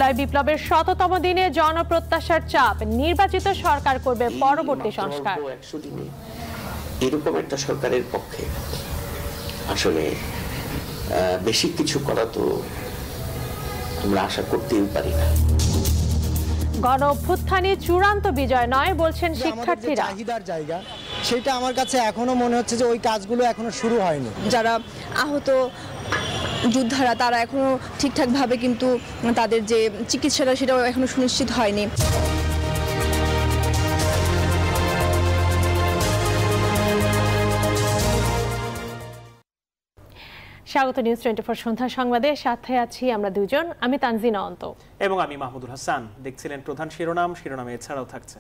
জুলাই বিপ্লবের ১০০তম দিনে জনপ্রত্যাশার চাপ, নির্বাচিত সরকার করবে পরবর্তী সংস্কার। এরকম একটা সরকারের পক্ষে আসলে বেশি কিছু করা তো আমরা আশা করতেই পারি না। গণ অভ্যুত্থানই চূড়ান্ত বিজয় নয় বলছেন শিক্ষার্থীরা। চাহিদার জায়গা সেটা আমার কাছে এখনো মনে হচ্ছে যে ওই কাজগুলো এখনো শুরু হয়নি। যারা আহত যোদ্ধারা তারা এখনো ঠিকঠাক ভাবে কিন্তু তাদের যে চিকিৎসাটা সেটাও এখনো সুনিশ্চিত হয়নি। স্বাগত নিউজ 24 সন্ধ্যা সংবাদে, সাথে আছি আমরা দুজন, আমি তানজিনা অন্ত এবং আমি মাহমুদুল হাসান। দেখছিলেন প্রধান শিরোনামে এছাড়াও থাকছে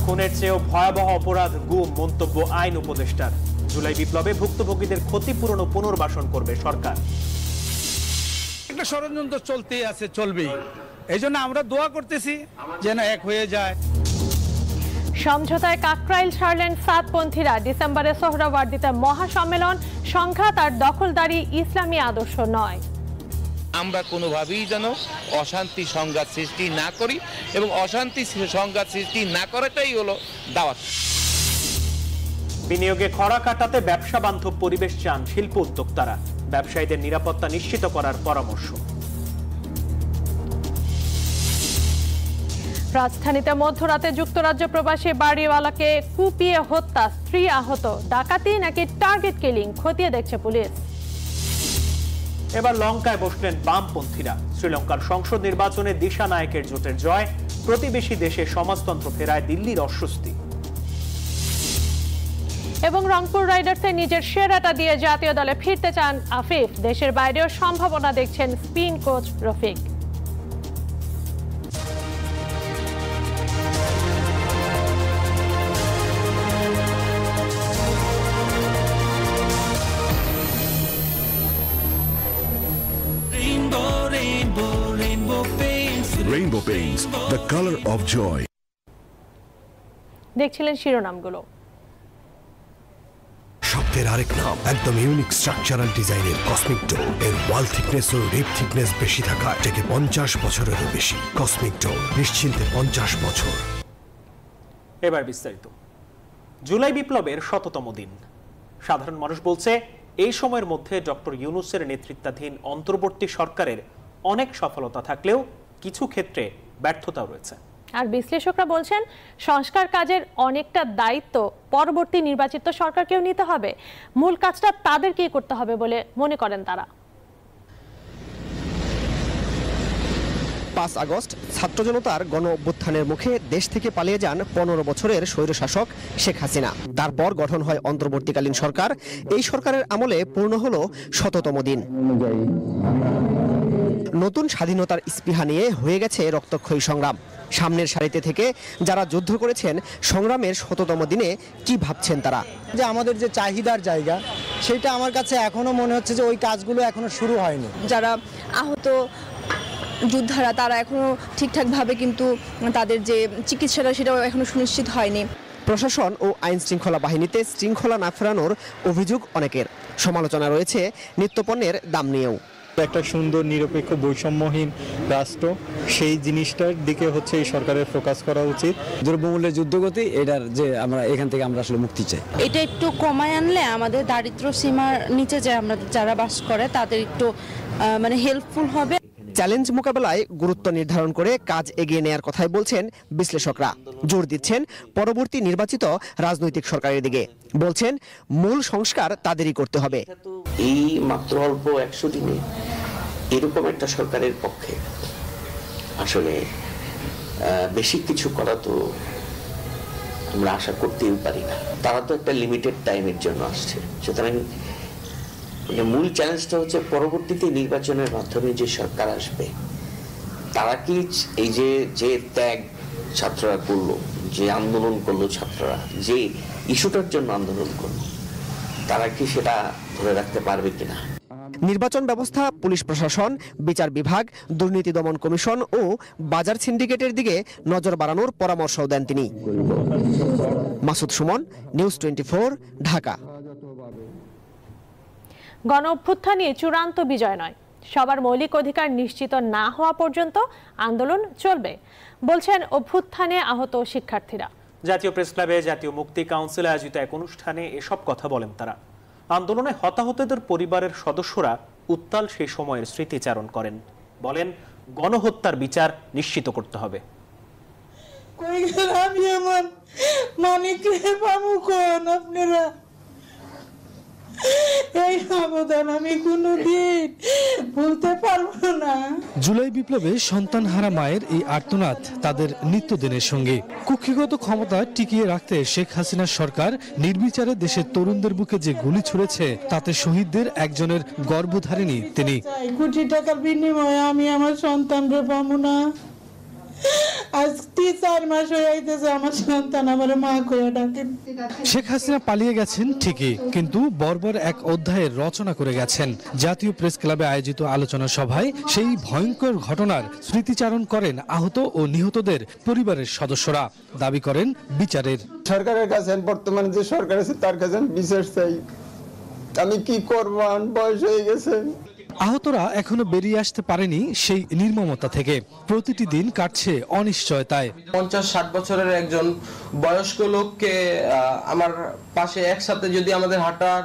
খুনের চেয়েও ভয়াবহ অপরাধ গুম, মন্তব্য আইন উপদেষ্টার। জুলাই বিপ্লবে ভুক্তভোগীদের ক্ষতিপূরণ ও পুনর্বাসন করবে সরকার। একটা ষড়যন্ত্র চলতেই আছে, চলবেই। এই জন্য আমরা দোয়া করতেছি যেন এক হয়ে যায়। সমঝোতায় কাকরাইল ছাড়লেন সাতপন্থীরা। ডিসেম্বরে সোহরাওয়ার্দীতে মহাসম্মেলন, সংঘাত আর দখলদারি ইসলামী আদর্শ নয়। আমরা কোনোভাবেই যেন অশান্তি সংঘাত সৃষ্টি না করি এবং অশান্তি সংঘাত সৃষ্টি না করাটাই হলো দাওয়াত। বিনিয়োগে খরা কাটাতে ব্যবসা বান্ধব পরিবেশ চান শিল্প উদ্যোক্তারা। ব্যবসায়ীদের নিরাপত্তা নিশ্চিত করার পরামর্শ। রাজধানীতে মধ্যরাতে যুক্তরাজ্য প্রবাসী বাড়িওয়ালাকে কুপিয়ে হত্যা, স্ত্রী আহত। ডাকাতি নাকি টার্গেট কিলিং খতিয়ে দেখছে পুলিশ। এবার লঙ্কায় বসলেন বামপন্থীরা। শ্রীলঙ্কার সংসদ নির্বাচনে দিশা নায়েকের জোটের জয়। প্রতিবেশী দেশে সমাজতন্ত্র ফেরায় দিল্লির অস্বস্তি। এবং রংপুর রাইডার্সে নিজের সেরাটা দিয়ে জাতীয় দলে ফিরতে চান আফিফ। দেশের বাইরেও সম্ভাবনা দেখছেন spin coach Rafiq. Rainbow Paints, the color of joy. দেখছিলেন শিরোনামগুলো। শব্দের আরেক নাম, একদম ইউনিক স্ট্রাকচারাল ডিজাইনের কসমিক ডোর। এর ওয়াল থিকনেস ও রিপ থিকনেস বেশি থাকা থেকে 50 বছরেরও বেশি। কসমিক ডোর, নিশ্চিন্তে 50 বছর। এবার বিস্তারিত। জুলাই বিপ্লবের ১০০তম দিন। সাধারণ মানুষ বলছে এই সময়ের মধ্যে ডক্টর ইউনূসের নেতৃত্বাধীন অন্তর্বর্তী সরকারের অনেক সফলতা থাকলেও কিছু ক্ষেত্রে ব্যর্থতা রয়েছে। আর বিশ্লেষকরা বলছেন সংস্কার কাজের অনেকটা দায়িত্ব পরবর্তী নির্বাচিত সরকারকেও নিতে হবে। মূল কাজটা তাদেরকেই করতে হবে বলে মনে করেন তারা। ৫ আগস্ট ছাত্র জনতার গণ অভ্যুত্থানের মুখে দেশ থেকে পালিয়ে যান ১৫ বছরের স্বৈরশাসক শেখ হাসিনা। তারপর গঠন হয় অন্তর্বর্তীকালীন সরকার। এই সরকারের আমলে পূর্ণ হলো ১০০তম দিন। নতুন স্বাধীনতার স্পৃহা নিয়ে হয়ে গেছে রক্তক্ষয়ী সংগ্রাম। সামনের সারিতে থেকে যারা যুদ্ধ করেছেন, সংগ্রামের ১০০তম দিনে কি ভাবছেন তারা? যে আমাদের যে চাহিদার জায়গা সেটা আমার কাছে এখনো মনে হচ্ছে যে ওই কাজগুলো এখনো শুরু হয়নি। যারা আহত যোদ্ধারা তারা এখনো ঠিকঠাক ভাবে কিন্তু তাদের যে চিকিৎসাটা সেটাও এখনো সুনিশ্চিত হয়নি। প্রশাসন ও আইন শৃঙ্খলা বাহিনীতে শৃঙ্খলা না ফেরানোর অভিযোগ অনেকের। সমালোচনা রয়েছে নিত্যপণ্যের দাম নিয়েও। একটা সুন্দর নিরপেক্ষ বৈষম্যহীন রাষ্ট্র, সেই জিনিসটার দিকে হচ্ছে এই সরকারের ফোকাস করা উচিত। দ্রব্যমূল্যের যুদ্ধগতি, এটার যে আমরা এখান থেকে আমরা আসলে মুক্তি চাই। এটা একটু কমায় আনলে আমাদের দারিদ্র সীমার নিচে যে আমরা যারা বাস করে তাদের একটু মানে হেল্পফুল হবে। চ্যালেঞ্জ মোকাবেলায় গুরুত্ব নির্ধারণ করে কাজ এগিয়ে নেয়ার কথাই বলছেন বিশ্লেষকরা। জোর দিচ্ছেন পরবর্তী নির্বাচিত রাজনৈতিক সরকারের দিকে। বলছেন মূল সংস্কার তাদেরই করতে হবে। এই মাত্র অল্প ১০০ দিনে এরকম একটা সরকারের পক্ষে আসলে বেশি কিছু করা তো আমরা আশা করতেই পারি না। তারা তো একটা লিমিটেড টাইমের জন্য আসছে। সুতরাং মূল চ্যালেঞ্জটা হচ্ছে পরবর্তীতে নির্বাচনের মাধ্যমে যে সরকার আসবে তারা কি এই যে ত্যাগ ছাত্ররা করলো, যে আন্দোলন করলো ছাত্ররা, যে ইস্যুটার জন্য আন্দোলন করলো, তারা কি সেটা ধরে রাখতে পারবে কিনা? নির্বাচন ব্যবস্থা, পুলিশ প্রশাসন, বিচার বিভাগ, দুর্নীতি দমন কমিশন ও বাজার সিন্ডিকেটের দিকে নজর বাড়ানোর পরামর্শও দেন তিনি। মাসুদ সুমন, নিউজ 24, ঢাকা। গণ অভ্যুত্থানই চূড়ান্ত বিজয় নয়, সবার মৌলিক অধিকার নিশ্চিত না হওয়া পর্যন্ত আন্দোলন চলবে বলছেন অভ্যুত্থানে আহত শিক্ষার্থীরা। জাতীয় প্রেস ক্লাবে জাতীয় মুক্তি কাউন্সিল আয়োজিত এক অনুষ্ঠানে এসব কথা বলেন তারা। আন্দোলনে হতাহতদের পরিবারের সদস্যরা উত্তাল সেই সময়ের স্মৃতিচারণ করেন। বলেন, গণহত্যার বিচার নিশ্চিত করতে হবে। আমি আমার মানিককে পাবো কোন আপনারা, এই অবদান আমি কোনোদিন ভুলতে পারবো না। জুলাই বিপ্লবে সন্তানহারা মায়ের এই আর্তনাদ তাদের নিত্যদিনের সঙ্গে। কুক্ষিগত ক্ষমতা টিকিয়ে রাখতে শেখ হাসিনার সরকার নির্বিচারে দেশের তরুণদের বুকে যে গুলি ছুড়েছে তাতে শহীদদের একজনের গর্ভধারিণী তিনি। কোটি টাকার বিনিময়ে আমি আমার সন্তানকে পাবো না। আজ 3-4 মাস হয়ে যাইতেছে আমার সন্তান আমার মা কইয়া ডাকেন। শেখ হাসিনা পালিয়ে গেছেন ঠিকই, কিন্তু বর্বর এক অধ্যায়ের রচনা করে গেছেন। জাতীয় প্রেস ক্লাবে আয়োজিত আলোচনা সভায় সেই ভয়ঙ্কর ঘটনার স্মৃতিচারণ করেন আহত ও নিহতদের পরিবারের সদস্যরা। দাবি করেন বিচারের। সরকারের কাছে বর্তমানে যে সরকার আছে তার কাছে বিচার চাই। আমি কি করব, বয়স হয়ে গেছে। আহতরা এখনো বেরিয়ে আসতে পারেনি সেই নির্মমতা থেকে। প্রতিটি দিন কাটছে অনিশ্চয়তায়। 50-60 বছরের একজন বয়স্ক লোককে আমার পাশে একসাথে যদি আমাদের হাঁটার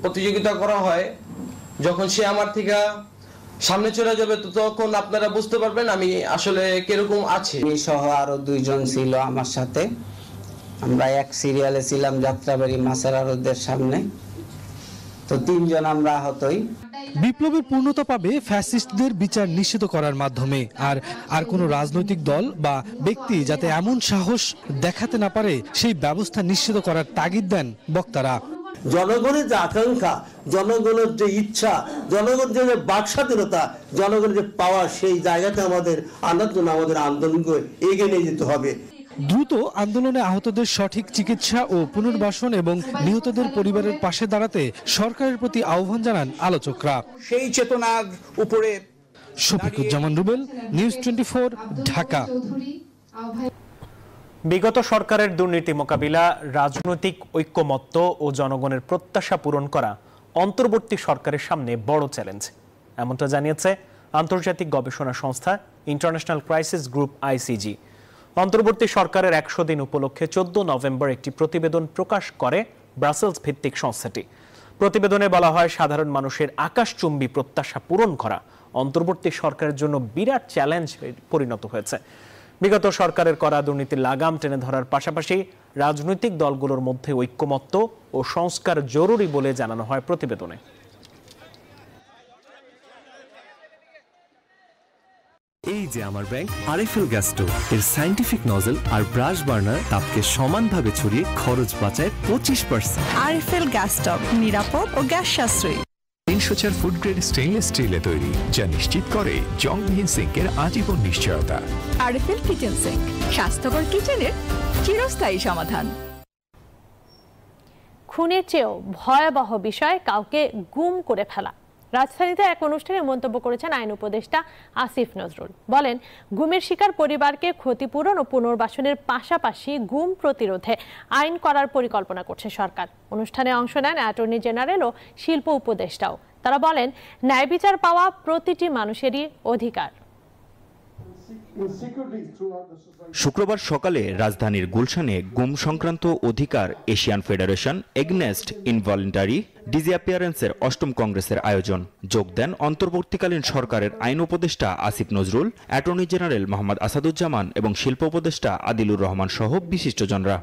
প্রতিযোগিতা করা হয়, যখন সে আমার থেকে সামনে চলে যাবে তো তখন আপনারা বুঝতে পারবেন আমি আসলে কিরকম আছি। সহ আরো 2 জন ছিল আমার সাথে। আমরা এক সিরিয়ালে ছিলাম যাত্রাবাড়ি মাছের আড়তের সামনে, তো 3 জন আমরা আহতই। বিপ্লবের পূর্ণতা পাবে ফ্যাসিস্টদের বিচার নিশ্চিত করার মাধ্যমে। আর কোনো রাজনৈতিক দল বা ব্যক্তি যাতে এমন সাহস দেখাতে না পারে সেই ব্যবস্থা নিশ্চিত করার তাগিদ দেন বক্তারা। জনগণের যে আকাঙ্ক্ষা, জনগণের যে ইচ্ছা, জনগণের যে বাকস্বাধীনতা, জনগণের যে পাওয়া, সেই জায়গাতে আমাদের আন্দোলনকে এগিয়ে নিয়ে যেতে হবে। দ্রুত আন্দোলনে আহতদের সঠিক চিকিৎসা ও পুনর্বাসন এবং নিহতদের পরিবারের পাশে দাঁড়াতে সরকারের প্রতি আহ্বান জানান আলোচকরা। সেই চেতনার উপরে শফিকুজ্জামান রুবেল, নিউজ 24, ঢাকা। বিগত সরকারের দুর্নীতি মোকাবিলা, রাজনৈতিক ঐক্যমত্য ও জনগণের প্রত্যাশা পূরণ করা অন্তর্বর্তী সরকারের সামনে বড় চ্যালেঞ্জ, এমনটা জানিয়েছে আন্তর্জাতিক গবেষণা সংস্থা ইন্টারন্যাশনাল ক্রাইসিস গ্রুপ ICG। অন্তর্বর্তী সরকারের 100 দিন উপলক্ষে 14 নভেম্বর একটি প্রতিবেদন প্রকাশ করে ব্রাসেলস ভিত্তিক সংস্থাটি। প্রতিবেদনে বলা হয়, সাধারণ মানুষের আকাশচুম্বী প্রত্যাশা পূরণ করা অন্তর্বর্তী সরকারের জন্য বিরাট চ্যালেঞ্জ পরিণত হয়েছে। বিগত সরকারের করা দুর্নীতির লাগাম টেনে ধরার পাশাপাশি রাজনৈতিক দলগুলোর মধ্যে ঐক্যমত্য ও সংস্কার জরুরি বলে জানানো হয় প্রতিবেদনে। এই যে আমার ব্যাংক আরএফএল গ্যাস স্টোভ, এর সায়েন্টিফিক নজল আর ব্রাশ বার্নার তাপকে সমানভাবে ছড়িয়ে খরচ বাঁচায় 25%। আরএফএল গ্যাস স্টোভ নিরাপদ ও গ্যাস সাশ্রয়ী। 304 ফুড গ্রেড স্টেইনলেস স্টিলে তৈরি, যা নিশ্চিত করে জংবিহীন সিঙ্কের আজীবন নিশ্চয়তা। আরএফএল কিচেন সিঙ্ক, স্বাস্থ্যকর কিচেনের চিরস্থায়ী সমাধান। খুনের চেয়েও ভয়াবহ বিষয় কাউকে গুম করে ফেলা। রাজধানীতে এক অনুষ্ঠানে মন্তব্য করেছেন আইন উপদেষ্টা আসিফ নজরুল। বলেন, গুমের শিকার পরিবারকে ক্ষতিপূরণ ও পুনর্বাসনের পাশাপাশি গুম প্রতিরোধে আইন করার পরিকল্পনা করছে সরকার। অনুষ্ঠানে অংশ নেন অ্যাটর্নি জেনারেল ও শিল্প উপদেষ্টাও। তারা বলেন, ন্যায় বিচার পাওয়া প্রতিটি মানুষেরই অধিকার। শুক্রবার সকালে রাজধানীর গুলশানে গুম সংক্রান্ত অধিকার এশিয়ান ফেডারেশন এগনেস্ট ইনভলিন্টারি ডিসঅ্যাপিয়ারেন্সের 8ম কংগ্রেসের আয়োজন। যোগ দেন অন্তর্বর্তীকালীন সরকারের আইন উপদেষ্টা আসিফ নজরুল, অ্যাটর্নি জেনারেল মোহাম্মদ আসাদুজ্জামান এবং শিল্প উপদেষ্টা আদিলুর রহমান সহ বিশিষ্টজনরা।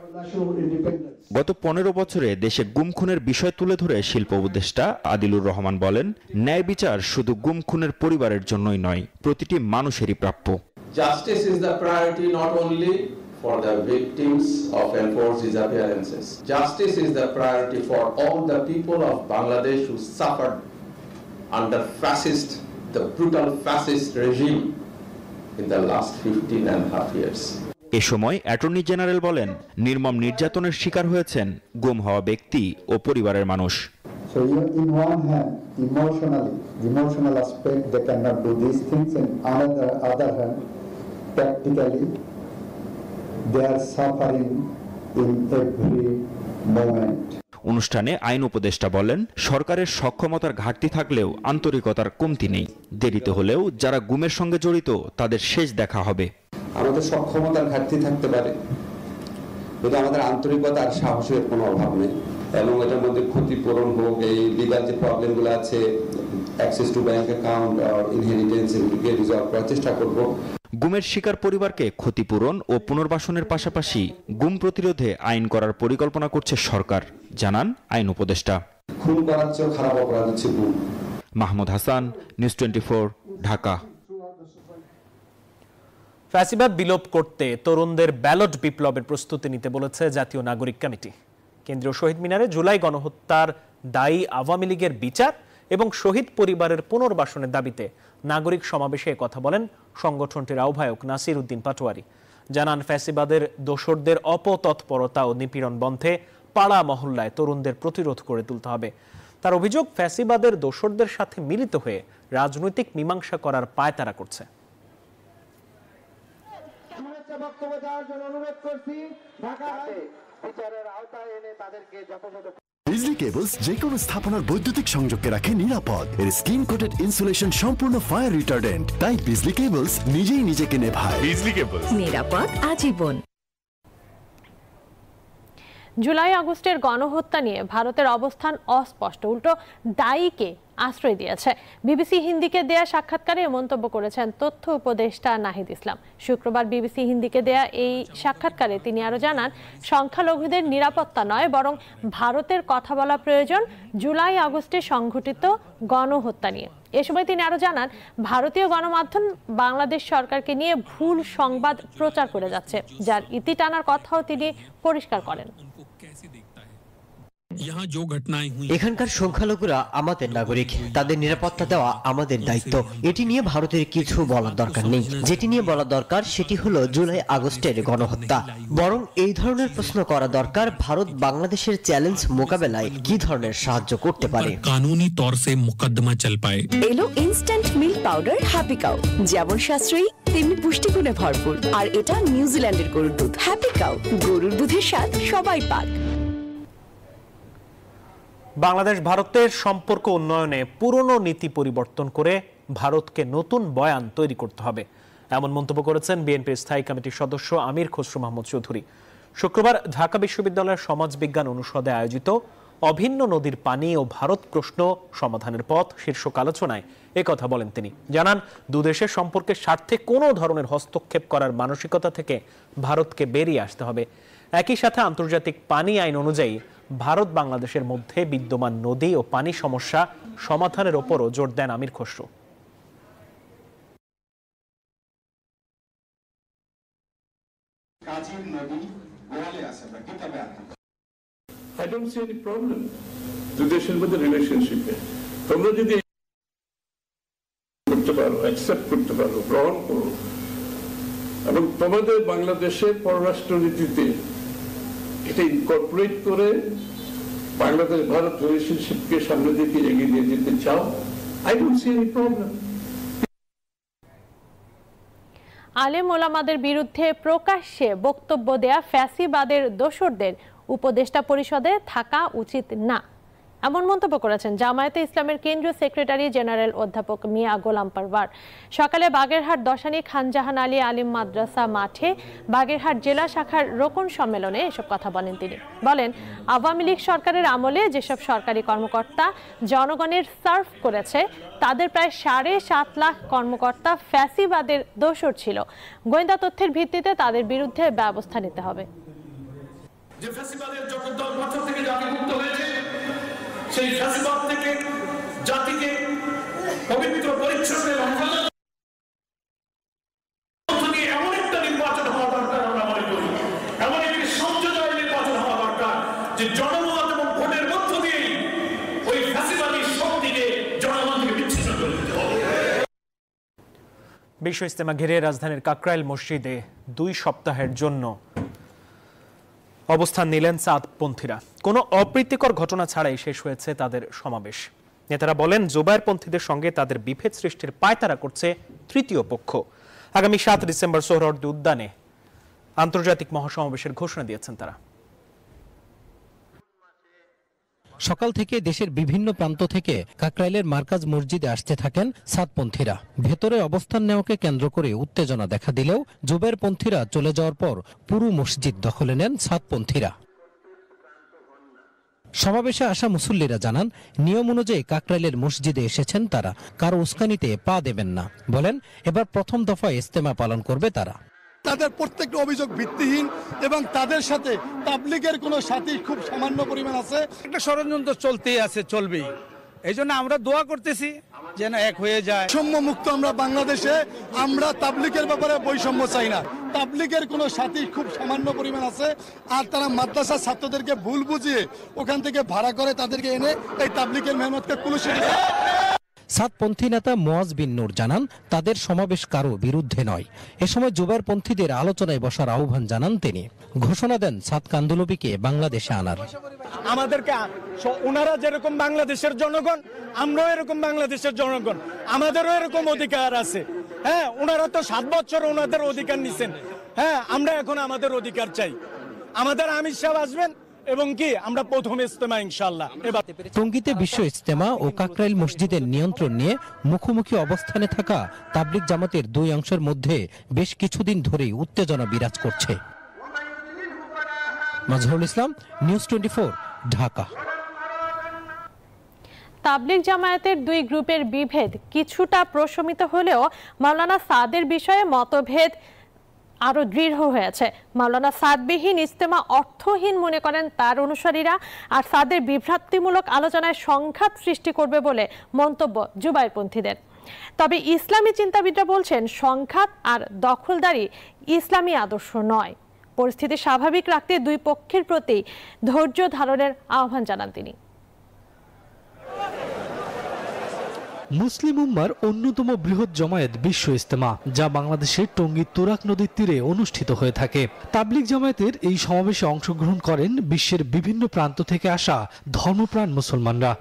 গত 15 বছরে দেশে গুম খুনের বিষয় তুলে ধরে শিল্প উপদেষ্টা আদিলুর রহমান বলেন, ন্যায় বিচার শুধু গুম খুনের পরিবারের জন্যই নয়, প্রতিটি মানুষেরই প্রাপ্য। Justice is the priority not only for the victims of enforced disappearances. Justice is the priority for all the people of Bangladesh who suffered under the brutal fascist regime in the last 15.5 years. এ সময় attorney general বলেন, নির্মম নির্যাতনের শিকার হয়েছেন গুম হওয়া ব্যক্তি ও পরিবারের মানুষ। So in one hand, the emotional aspect, they cannot do these things, and other hand, practically, they are suffering in every moment. অনুষ্ঠানে আইন উপদেষ্টা বলেন, সরকারের সক্ষমতার ঘাটতি থাকলেও আন্তরিকতার কমতি নেই। দেরিতে হলেও যারা গুমের সঙ্গে জড়িত তাদের শেষ দেখা হবে। আমাদের সক্ষমতার ঘাটতি থাকতে পারে, কিন্তু আমাদের আন্তরিকতা আর সাহসের কোনো অভাব নেই। এবং এটার মধ্যে ক্ষতিপূরণ হোক, এই লিগাল যে প্রবলেমগুলো আছে, অ্যাক্সেস টু ব্যাংক অ্যাকাউন্ট আর ইনহেরিটেন্স, এগুলোকে রিজলভ করার চেষ্টা করব। গুমের শিকার পরিবারকে ক্ষতিপূরণ ও পুনর্বাসনের পাশাপাশি গুম প্রতিরোধে আইন করার পরিকল্পনা করছে সরকার, জানান আইন উপদেষ্টা। খুন করার চেয়ে খারাপ অপরাধ হচ্ছে গুম। মাহমুদ হাসান, নিউজ 24, ঢাকা। ফ্যাসিবাদ বিলোপ করতে তরুণদের ব্যালট বিপ্লবের প্রস্তুতি নিতে বলেছে জাতীয় নাগরিক কমিটি। কেন্দ্রীয় শহীদ মিনারে জুলাই গণহত্যার দায়ী আওয়ামী লীগের বিচার এবং শহীদ পরিবারের পুনর্বাসনের দাবিতে নাগরিক সমাবেশে কথা বলেন সংগঠনটির আহ্বায়ক নাসির উদ্দিন পাটোয়ারি। জানান, ফ্যাসিবাদের দোসরদের অপতৎপরতা ও নিপীড়ন বন্ধে পাড়া মহল্লায় তরুণদের প্রতিরোধ করে তুলতে হবে। তার অভিযোগ, ফ্যাসিবাদের দোসরদের সাথে মিলিত হয়ে রাজনৈতিক মীমাংসা করার পায়তারা করছে। বিজলি কেবলস যে কোনো স্থাপনার বৈদ্যুতিক সংযোগকে রাখে নিরাপদ। এর স্কিন কোটেড ইনসুলেশন সম্পূর্ণ ফায়ার রিটার্ডেন্ট, তাই বিজলি কেবলস নিজেই নিজেকে নেভায়। বিজলি কেবলস, নিরাপদ আজীবন। জুলাই আগস্টের গণহত্যা নিয়ে ভারতের অবস্থান অস্পষ্ট, উল্টো দায়ীকে আশ্রয় দিয়েছে। বিবিসি হিন্দিকে দেয়া সাক্ষাৎকারে মন্তব্য করেছেন তথ্য উপদেষ্টা নাহিদ ইসলাম। শুক্রবার বিবিসি হিন্দিকে দেয়া এই সাক্ষাৎকারে তিনি আরো জানান, সংখ্যালঘুদের নিরাপত্তা নয় বরং ভারতের কথা বলা প্রয়োজন জুলাই আগস্টে সংঘটিত গণহত্যা নিয়ে। এ সময় তিনি আরো জানান, ভারতীয় গণমাধ্যম বাংলাদেশ সরকারকে নিয়ে ভুল সংবাদ প্রচার করে যাচ্ছে, যার ইতি টানার কথাও তিনি পরিষ্কার করেন। এখানকার সংখ্যালঘুরা আমাদের নাগরিক, তাদের নিরাপত্তা দেওয়া আমাদের দায়িত্ব। এটি নিয়ে ভারতের কিছু বলার দরকার নেই। যেটি নিয়ে বলা দরকার সেটি হলো জুলাই আগস্টের গণহত্যা। বরং এই ধরনের প্রশ্ন করা দরকার, ভারত বাংলাদেশের চ্যালেঞ্জ মোকাবেলায় কি ধরনের সাহায্য করতে পারে। কানুনি তর সে মুকদ্দমা চল পায়। এলো instant milk powder happy cow, যেমন সাশ্রয়ী তেমনি পুষ্টিগুণে ভরপুর। আর এটা নিউজিল্যান্ডের গরুর দুধ। হ্যাপি কাউ, গরুর দুধের স্বাদ সবাই পাক। বাংলাদেশ ভারতের সম্পর্ক উন্নয়নে পুরনো নীতি পরিবর্তন করে ভারতকে নতুন বয়ান তৈরি করতে হবে, এমন মন্তব্য করেছেন বিএনপির স্থায়ী কমিটির সদস্য আমির খসরু মাহমুদ চৌধুরী। শুক্রবার ঢাকা বিশ্ববিদ্যালয়ের সমাজবিজ্ঞান অনুষদে আয়োজিত অভিন্ন নদীর পানি ও ভারত প্রশ্ন সমাধানের পথ শীর্ষক আলোচনায় একথা বলেন তিনি। জানান, দুদেশের সম্পর্কের স্বার্থে কোনো ধরনের হস্তক্ষেপ করার মানসিকতা থেকে ভারতকে বেরিয়ে আসতে হবে। একই সাথে আন্তর্জাতিক পানি আইন অনুযায়ী ভারত বাংলাদেশের মধ্যে বিদ্যমান নদী ও পানি সমস্যা সমাধানের ওপরও জোর দেন আমির Khasru. I don't see any problem. দুদেশের মধ্যে রিলেশনশিপে তোমরা যদি করতে পারো, অ্যাকসেপ্ট করতে পারো, গ্রহণ করো, এবং তোমাদের বাংলাদেশের পররাষ্ট্রনীতিতে এটা ইনকর্পোরেট করে বাংলাদেশ ভারত রিলেশনশিপকে সামনের দিকে এগিয়ে নিয়ে যেতে চাও, I don't see any problem. আলেম ওলামাদের বিরুদ্ধে প্রকাশ্যে বক্তব্য দেয়া ফ্যাসিবাদের দোসরদের উপদেষ্টা পরিষদে থাকা উচিত না, এমন মন্তব্য করেছেন জামায়াতে ইসলামের কেন্দ্রীয় সেক্রেটারি জেনারেল অধ্যাপক মিয়া গোলাম পারওয়ার। সকালে বাগেরহাট দশানী খানজাহান আলী আলিম মাদ্রাসা মাঠে বাগেরহাট জেলা শাখার রোকন সম্মেলনে এসব কথা বলেন তিনি। বলেন, আওয়ামী লীগ সরকারের আমলে যেসব সরকারি কর্মকর্তা জনগণের সার্ভ করেছে তাদের প্রায় 7.5 লাখ কর্মকর্তা ফ্যাসিবাদের দোসর ছিল। গোয়েন্দা তথ্যের ভিত্তিতে তাদের বিরুদ্ধে ব্যবস্থা নিতে হবে। যে ফ্যাসিবাদের জগদ্দল পাথর থেকে জাতি মুক্ত হয়েছে, সেই ফ্যাসিবাদ থেকে জাতিকে পবিত্র পরিচ্ছন্ন এবং এমন একটা নির্বাচন হওয়া দরকার, আমরা মনে করি এমন একটি সংযোজনের নির্বাচন হওয়া দরকার যে জনমত এবং ভোটের মধ্য দিয়ে ওই ফ্যাসিবাদী শক্তিকে জনগণ থেকে বিচ্ছিন্ন করে দিতে হবে। বিশ্ব ইজতেমা ঘিরে রাজধানীর কাকরাইল মসজিদে 2 সপ্তাহের জন্য অবস্থান নিলেন সাদপন্থীরা। কোনো অপ্রীতিকর ঘটনা ছাড়াই শেষ হয়েছে তাদের সমাবেশ। নেতারা বলেন, জুবায়েরপন্থীদের সঙ্গে তাদের বিভেদ সৃষ্টির পায়তারা করছে তৃতীয় পক্ষ। আগামী 7 ডিসেম্বর সোহরাওয়ার্দী উদ্যানে আন্তর্জাতিক মহাসমাবেশের ঘোষণা দিয়েছেন তারা। সকাল থেকে দেশের বিভিন্ন প্রান্ত থেকে কাকরাইলের মার্কাজ মসজিদে আসতে থাকেন সাতপন্থীরা। ভেতরে অবস্থান নেওয়াকে কেন্দ্র করে উত্তেজনা দেখা দিলেও জুবায়েরপন্থীরা চলে যাওয়ার পর পুরো মসজিদ দখলে নেন সাতপন্থীরা। সমাবেশে আসা মুসল্লিরা জানান, নিয়ম অনুযায়ী কাকরাইলের মসজিদে এসেছেন তারা, কারো উস্কানিতে পা দেবেন না। বলেন, এবার প্রথম দফায় ইজতেমা পালন করবে তারা। তাদের প্রত্যেকটা অভিযোগ ভিত্তিহীন এবং তাদের সাথে তাবলিগের কোনো সাথী খুব সামান্য পরিমাণ আছে। একটা ষড়যন্ত্র চলতেই আছে, চলবেই। এই জন্য আমরা দোয়া করতেছি যেন এক হয়ে যায়। বৈষম্য মুক্ত আমরা বাংলাদেশে, আমরা তাবলিগের ব্যাপারে বৈষম্য চাই না। তাবলিগের কোনো সাথী খুব সামান্য পরিমাণ আছে, আর তারা মাদ্রাসার ছাত্রদেরকে ভুল বুঝিয়ে ওখান থেকে ভাড়া করে তাদেরকে এনে এই তাবলিগের মেহনতকে কুলুষিত করে। সাতপন্থী নেতা মুয়াজ বিন নূর জানান, তাদের সমাবেশ কারো বিরুদ্ধে নয়। এ সময় জুবায়েরপন্থীদের আলোচনায় বসার আহ্বান জানান তিনি। ঘোষণা দেন সাত কান্দুলবিকে বাংলাদেশে আনার। আমাদেরকে ওনারা যেরকম বাংলাদেশের জনগণ, আমরাও এরকম বাংলাদেশের জনগণ, আমাদেরও এরকম অধিকার আছে। হ্যাঁ, ওনারা তো 7 বছর ওনাদের অধিকার নিছেন। হ্যাঁ, আমরা এখন আমাদের অধিকার চাই। আমাদের আমির সাহেব আসবেন এবং কি আমরা প্রথম ইজতেমা ইনশাআল্লাহ। টঙ্গীতে বিশ্ব ইজতেমা ও কাকরাইল মসজিদের নিয়ন্ত্রণ নিয়ে মুখোমুখি অবস্থানে থাকা তাবলিগ জামাতের দুই অংশের মধ্যে বেশ কিছুদিন ধরেই উত্তেজনা বিরাজ করছে। মাজহারুল ইসলাম, নিউজ 24, ঢাকা। তাবলিগ জামায়াতের দুই গ্রুপের বিভেদ কিছুটা প্রশমিত হলেও মাওলানা সাদের বিষয়ে মতভেদ আরো দৃঢ় হয়েছে। মাওলানা সাদবিহীন ইজতেমা অর্থহীন মনে করেন তার অনুসারীরা, আর সাদের বিভ্রান্তিমূলক আলোচনায় সংঘাত সৃষ্টি করবে বলে মন্তব্য জুবায়েরপন্থীদের। তবে ইসলামী চিন্তাবিদরা বলছেন, সংঘাত আর দখলদারি ইসলামী আদর্শ নয়। পরিস্থিতি স্বাভাবিক রাখতে দুই পক্ষের প্রতি ধৈর্য ধারণের আহ্বান জানান তিনি। মুসলিম উম্মার অন্যতম বৃহৎ জমায়েত বিশ্ব ইজতেমা, যা বাংলাদেশের টঙ্গী তুরাগ নদীর তীরে অনুষ্ঠিত হয়ে থাকে। তাবলিগ জামায়াতের এই সমাবেশে অংশগ্রহণ করেন বিশ্বের বিভিন্ন প্রান্ত থেকে আসা ধর্মপ্রাণ মুসলমানরা।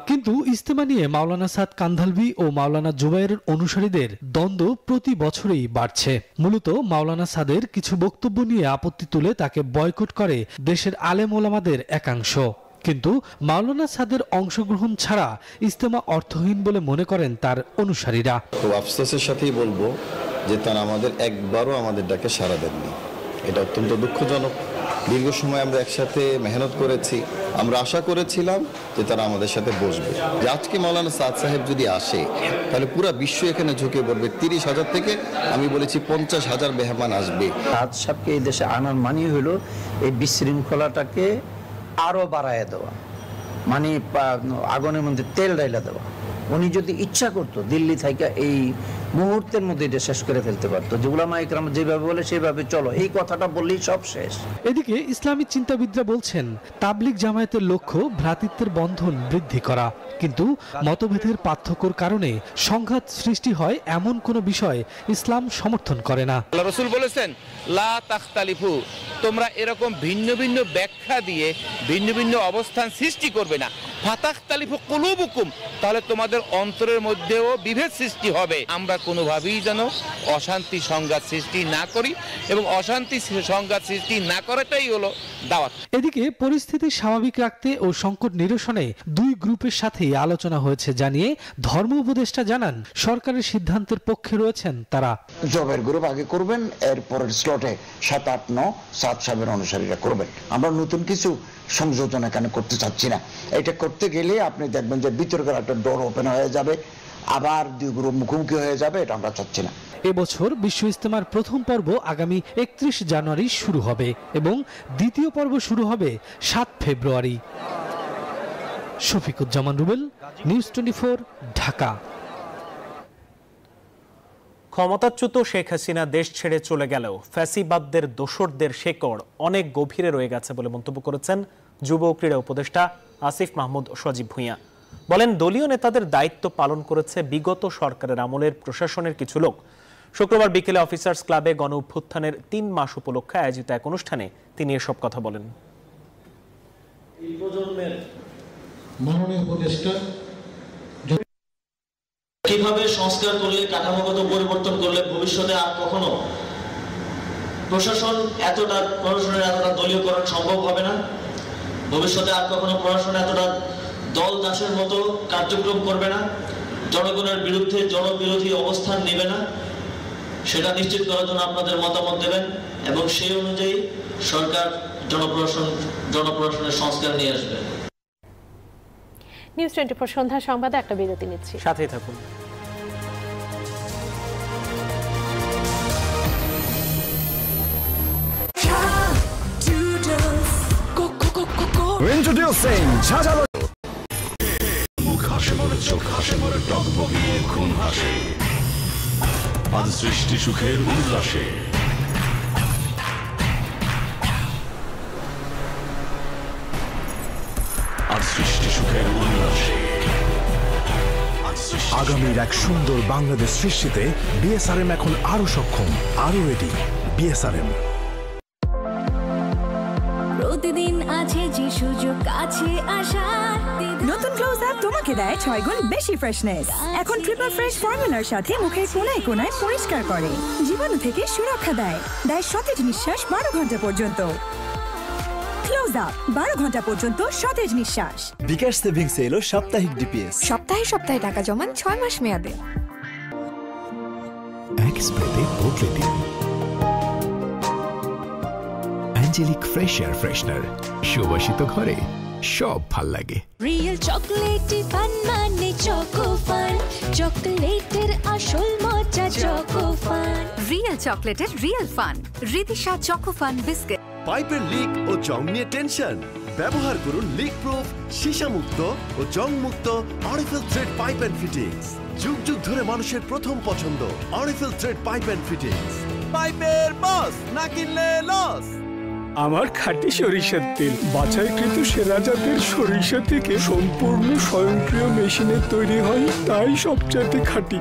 কিন্তু ইজতেমা নিয়ে মাওলানা সাদ কান্ধালভি ও মাওলানা জুবায়েরের অনুসারীদের দ্বন্দ্ব প্রতি বছরই বাড়ছে। মূলত মাওলানা সাদের কিছু বক্তব্য নিয়ে আপত্তি তুলে তাকে বয়কট করে দেশের আলেম ওলামাদের একাংশ। কিন্তু মাওলানা সাদের অংশগ্রহণ ছাড়া ইজতেমা অর্থহীন বলে মনে করেন তার অনুসারীরা। খুব আফসোসের সাথেই বলবো যে তারা আমাদের একবারও আমাদের ডাকে সাড়া দেননি। এটা অত্যন্ত দুঃখজনক। দীর্ঘ সময় আমরা একসাথে মেহনত করেছি, আমরা আশা করেছিলাম যে তারা আমাদের সাথে বসবে। যে আজকে মাওলানা সাদ সাহেব যদি আসে তাহলে পুরো বিশ্ব এখানে ঝুঁকে পড়বে। 30,000 থেকে আমি বলেছি 50,000 মেহমান আসবে। সাদ সাহেবকে এই দেশে আনার মানে হলো এই বিশৃঙ্খলাটাকে আরো বাড়ায় দেওয়া, মানে আগুনের মধ্যে তেল ঢাইলা দেওয়া। উনি যদি ইচ্ছা করতো দিল্লি থেকে এই মুহূর্তের মধ্যে এটা শেষ করে ফেলতে পারতো। যে উলামা ইকরাম যেভাবে বলে সেভাবে চলো, এই কথাটা বললেই সব শেষ। এদিকে ইসলামী চিন্তাবিদরা বলছেন, তাবলিগ জামায়াতের লক্ষ্য ভ্রাতৃত্বের বন্ধন বৃদ্ধি করা, কিন্তু মতভেদের পার্থক্যর কারণে সংঘাত সৃষ্টি হয় এমন কোন বিষয় ইসলাম সমর্থন করে না। আল্লাহ রাসূল বলেছেন, লা তাখতালিফু, তোমরা এরকম ভিন্ন ভিন্ন ব্যাখ্যা দিয়ে ভিন্ন ভিন্ন অবস্থান সৃষ্টি করবে না। ফাতাখতালিফু কুলুবুকুম, তাহলে তোমাদের অন্তরের মধ্যেও বিভেদ সৃষ্টি হবে। আমরা কোনোভাবেই যেন অশান্তি সংঘাত সৃষ্টি না করি, এবং অশান্তি সংঘাত সৃষ্টি না করাটাই হলো দাওয়াত। এদিকে পরিস্থিতি স্বাভাবিক রাখতে ও সংকট নিরসনে দুই গ্রুপের সাথে আলোচনা হয়েছে জানিয়ে ধর্ম উপদেষ্টা জানান, সরকারের সিদ্ধান্তের পক্ষে রয়েছেন তারা। জবের গ্রুপ আগে করবেন, এরপরের স্লটে 7, 8, 9 সাদ সাহেবের অনুসারীরা করবেন। আমরা নতুন কিছু সংযোজন এখানে করতে চাচ্ছি না। এটা করতে গেলে আপনি দেখবেন যে বিতর্কের একটা ডোর ওপেন হয়ে যাবে, আবার দুই গ্রুপ মুখোমুখি হয়ে যাবে। এটা আমরা চাচ্ছি না। এবছর বিশ্ব ইজতেমার প্রথম পর্ব আগামী 31 জানুয়ারি শুরু হবে এবং দ্বিতীয় পর্ব শুরু হবে 7 ফেব্রুয়ারি। শফিকুজ্জামান রুবেল, নিউজ 24, ঢাকা। ক্ষমতাচ্যুত শেখ হাসিনা দেশ ছেড়ে চলে গেলেও ফ্যাসিবাদদের দোসরদের শেকড় অনেক গভীরে রয়ে গেছে বলে মন্তব্য করেছেন যুব ও ক্রীড়া উপদেষ্টা আসিফ মাহমুদ সজীব ভুঁইয়া। বলেন, দলীয় নেতাদের দায়িত্ব পালন করেছে বিগত সরকারের আমলের প্রশাসনের কিছু লোক। শুক্রবার বিকেলে অফিসার্স ক্লাবে গণ অভ্যুত্থানের 3 মাস উপলক্ষে আয়োজিত এক অনুষ্ঠানে তিনি এসব কথা বলেন। এই প্রজন্মের মাননীয় উপদেষ্টা কিভাবে সংস্কার করলে, কাঠামোগত পরিবর্তন করলে ভবিষ্যতে আর কখনো প্রশাসনের এতটা দলীয়করণ সম্ভব হবে না। ভবিষ্যতে আর কখনো প্রশাসন এতটা দল দাসের মতো কার্যক্রম করবে না, জনগণের বিরুদ্ধে জনবিরোধী অবস্থান নেবে না। সেটা নিশ্চিত করার জন্য আপনাদের মতামত দেবেন এবং সেই অনুযায়ী সরকার জনপ্রশাসনের সংস্কার নিয়ে আসবে। নিউজ 24 সন্ধ্যা সংবাদে একটা বিরতি নিচ্ছি, সাথেই থাকুন। Introducing ঝাঁঝালো মুখ হাসে মরে চোখ হাসে মরে টকবগিয়ে খুন হাসে আজ সৃষ্টি সুখের উল্লাসে আগামীর এক সুন্দর বাংলাদেশ সৃষ্টিতে বিএসআরএম এখন আরো সক্ষম, আরো রেডি। বিএসআরএম প্রতিদিন আছে যে সুযোগ আছে আশার। নতুন ক্লোজ আপ তোমাকে দেয় 6 গুণ বেশি ফ্রেশনেস। এখন ট্রিপল ফ্রেশ ফর্মুলার সাথে মুখের কোনায় কোনায় পরিষ্কার করে, জীবাণু থেকে সুরক্ষা দেয় সতেজ নিঃশ্বাস 12 ঘন্টা পর্যন্ত। ক্লোজ আপ 12 ঘন্টা পর্যন্ত সতেজ নিঃশ্বাস। বিকাশ সেভিংস এলো সাপ্তাহিক ডিপিএস। সপ্তাহে টাকা জমান 6 মাস মেয়াদে। এক স্প্রেতে বদলে দিন অ্যাঞ্জেলিক ফ্রেশ এয়ার ফ্রেশনার। সুবাসিত ঘরে সব ভাল লাগে। রিয়েল চকলেট ফান মানে চকো ফান, চকলেটের আসল মজা চকো ফান। রিয়েল চকলেটের real fun, Ridisha choco fun biscuit. পাইপের লিক ও জং নিয়ে টেনশন? ব্যবহার করুন লিক প্রুফ, সীসা মুক্ত ও জং মুক্ত অরিফেল থ্রেড পাইপ এন্ড ফিটিংস। যুগ যুগ ধরে মানুষের প্রথম পছন্দ অরিফেল থ্রেড পাইপ এন্ড ফিটিংস। পাইপের বস, না কিনলে লস। আমার খাঁটি সরিষার তেল বাছাইকৃত সেরা জাতের সরিষা থেকে সম্পূর্ণ স্বয়ংক্রিয় মেশিনে তৈরি হয়, তাই সবচেয়ে খাঁটি।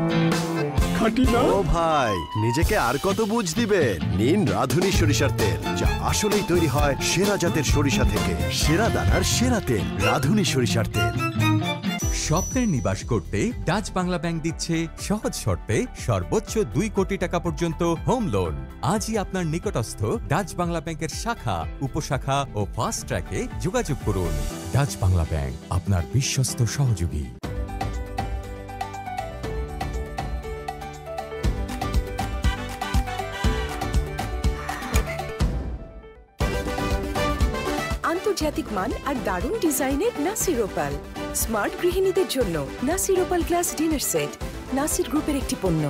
খাঁটি না ও ভাই, নিজেকে আর কত বুঝ দিবেন? নিন রাধুনী সরিষার তেল, যা আসলেই তৈরি হয় সেরা জাতের সরিষা থেকে। সেরা দানার সেরা তেল, রাধুনী সরিষার তেল। স্বপ্নের নিবাস করতে ডাচ বাংলা ব্যাংক দিচ্ছে সহজ শর্তে সর্বোচ্চ 2 কোটি টাকা পর্যন্ত হোম লোন। আজই আপনার নিকটস্থ ডাচ বাংলা ব্যাংকের শাখা, উপশাখা ও ফাস্ট ট্র্যাকে যোগাযোগ করুন। ডাচ বাংলা ব্যাংক, আপনার বিশ্বস্ত সহযোগী। আন্তর্জাতিক মান আর দারুণ ডিজাইনের নাসির ওপাল। স্মার্ট গৃহিণীদের জন্য Nasir opal glass dinner set Nasir গ্রুপের একটি পণ্য।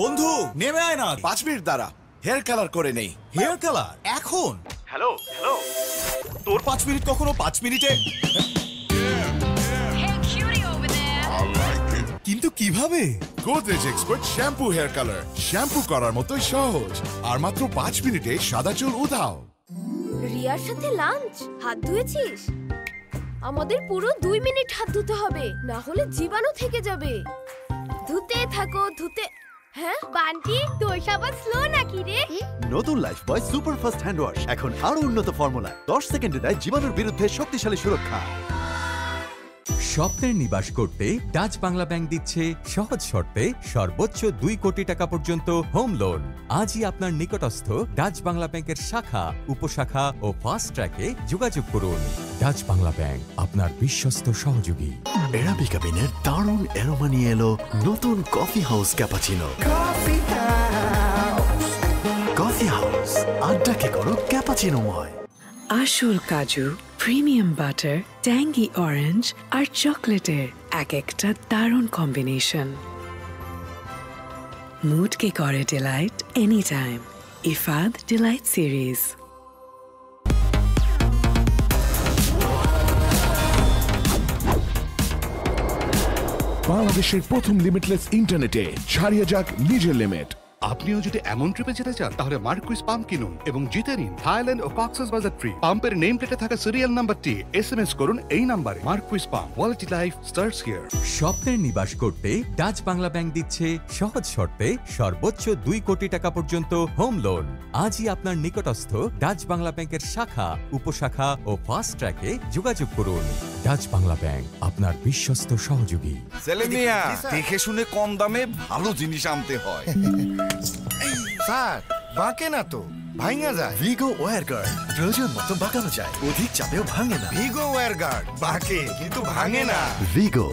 বন্ধু নেমে আয় না, 5 মিনিট দাঁড়া, হেয়ার কালার করে নেই। হেয়ার কালার এখন? হ্যালো হ্যালো, তোর 5 মিনিট কখনো 5 মিনিটে? কিন্তু কিভাবে? Godrej expert shampoo hair colour, shampoo করার মতোই সহজ আর মাত্র 5 মিনিটে সাদা চুল উধাও। রিয়ার সাথে লাঞ্চ? হাত ধুয়েছিস? আমাদের পুরো 2 মিনিট হাত ধুতে হবে, না হলে জীবাণু থেকে যাবে। ধুতে থাকো ধুতে। হ্যাঁ বান্টি, তোর সাবান স্লো নাকি রে? নতুন Lifebuoy super fast hand wash এখন আরো উন্নত ফর্মুলা, 10 সেকেন্ডে দেয় জীবাণুর বিরুদ্ধে শক্তিশালী সুরক্ষা। স্বপ্নের নিবাস করতে ডাচ বাংলা ব্যাংক দিচ্ছে সহজ শর্তে সর্বোচ্চ 2 কোটি টাকা পর্যন্ত হোম লোন। আজই আপনার নিকটস্থ ডাচ বাংলা ব্যাংকের শাখা, উপশাখা ও ফাস্ট ট্র্যাকে যোগাযোগ করুন। ডাচ বাংলা ব্যাংক, আপনার বিশ্বস্ত সহযোগী। এরাবিকা বিনের দারুণ অ্যারোমা নিয়ে এলো নতুন coffee house cappuccino. Coffee house, আড্ডাকে করো ক্যাপাচিনোময়। আসল কাজু, প্রিমিয়াম বাটার, ট্যাঙ্গি অরেঞ্জ আর চকলেটের একটা দারুণ কম্বিনেশন। মুডকে করে delight any time. Ifad delight series. বাংলাদেশের প্রথম লিমিটলেস ইন্টারনেটে ছাড়িয়ে যাক নিজের লিমিট। আপনিও যদি এমন ট্রিপে যেতে চান তাহলে মার্কুইস পাম্প কিনুন এবং জিতে নিন থাইল্যান্ড ও কক্সবাজার ট্রিপ। পাম্পের নেম প্লেটে থাকা সিরিয়াল নাম্বারটি SMS করুন এই নাম্বারে। Marquis pump, quality life starts here. স্বপ্নের নিবাস করতে ডাচ বাংলা ব্যাংক দিচ্ছে সহজ শর্তে সর্বোচ্চ 2 কোটি টাকা পর্যন্ত হোম লোন। আজই আপনার নিকটস্থ ডাচ বাংলা ব্যাংকের শাখা, উপশাখা ও ফাস্ট ট্র্যাকে যোগাযোগ করুন। ডাচ বাংলা ব্যাংক, আপনার বিশ্বস্ত সহযোগী। সেলেমিয়া, দেখে শুনে কম দামে ভালো জিনিস আনতে হয়। স্যার বাঁকে না তো, ভাঙা যায়। ভিগো ওয়্যার গার্ড প্রয়োজন মতো বাঁকানো যায়, অধিক চাপেও ভাঙে না। ভিগো ওয়্যার গার্ড বাঁকে কিন্তু ভাঙে না। ভিগো।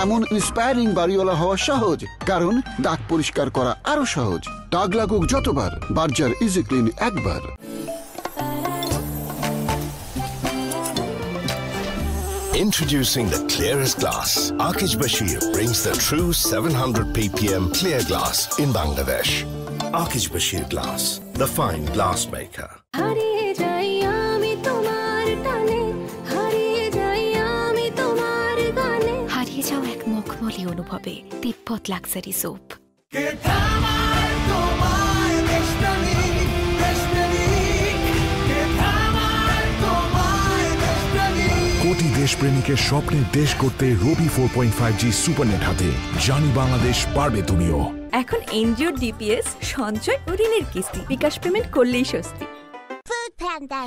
এমন ইন্সপায়ারিং বাড়িওয়ালা হওয়া সহজ, কারণ দাগ পরিষ্কার করা আরো সহজ। দাগ লাগুক যতবার, বার্জার ইজি ক্লিন একবার। Introducing the clearest glass. Akish Bashir brings the true 700 ppm clear glass in Bangladesh. Akish Bashir Glass, the fine glass maker. হারিয়ে যাও এক মখমলি অনুভবে, তিব্বত লাক্সারি সোপ। কোটি দেশপ্রেমিকের স্বপ্নের দেশ করতে রবি 4.5G সুপারনেট হাতে। জানি বাংলাদেশ, পারবে তুমিও। এখন এনজিও ডিপিএস সঞ্চয় ও ঋণের কিস্তি বিকাশ পেমেন্ট করলেই স্বস্তি।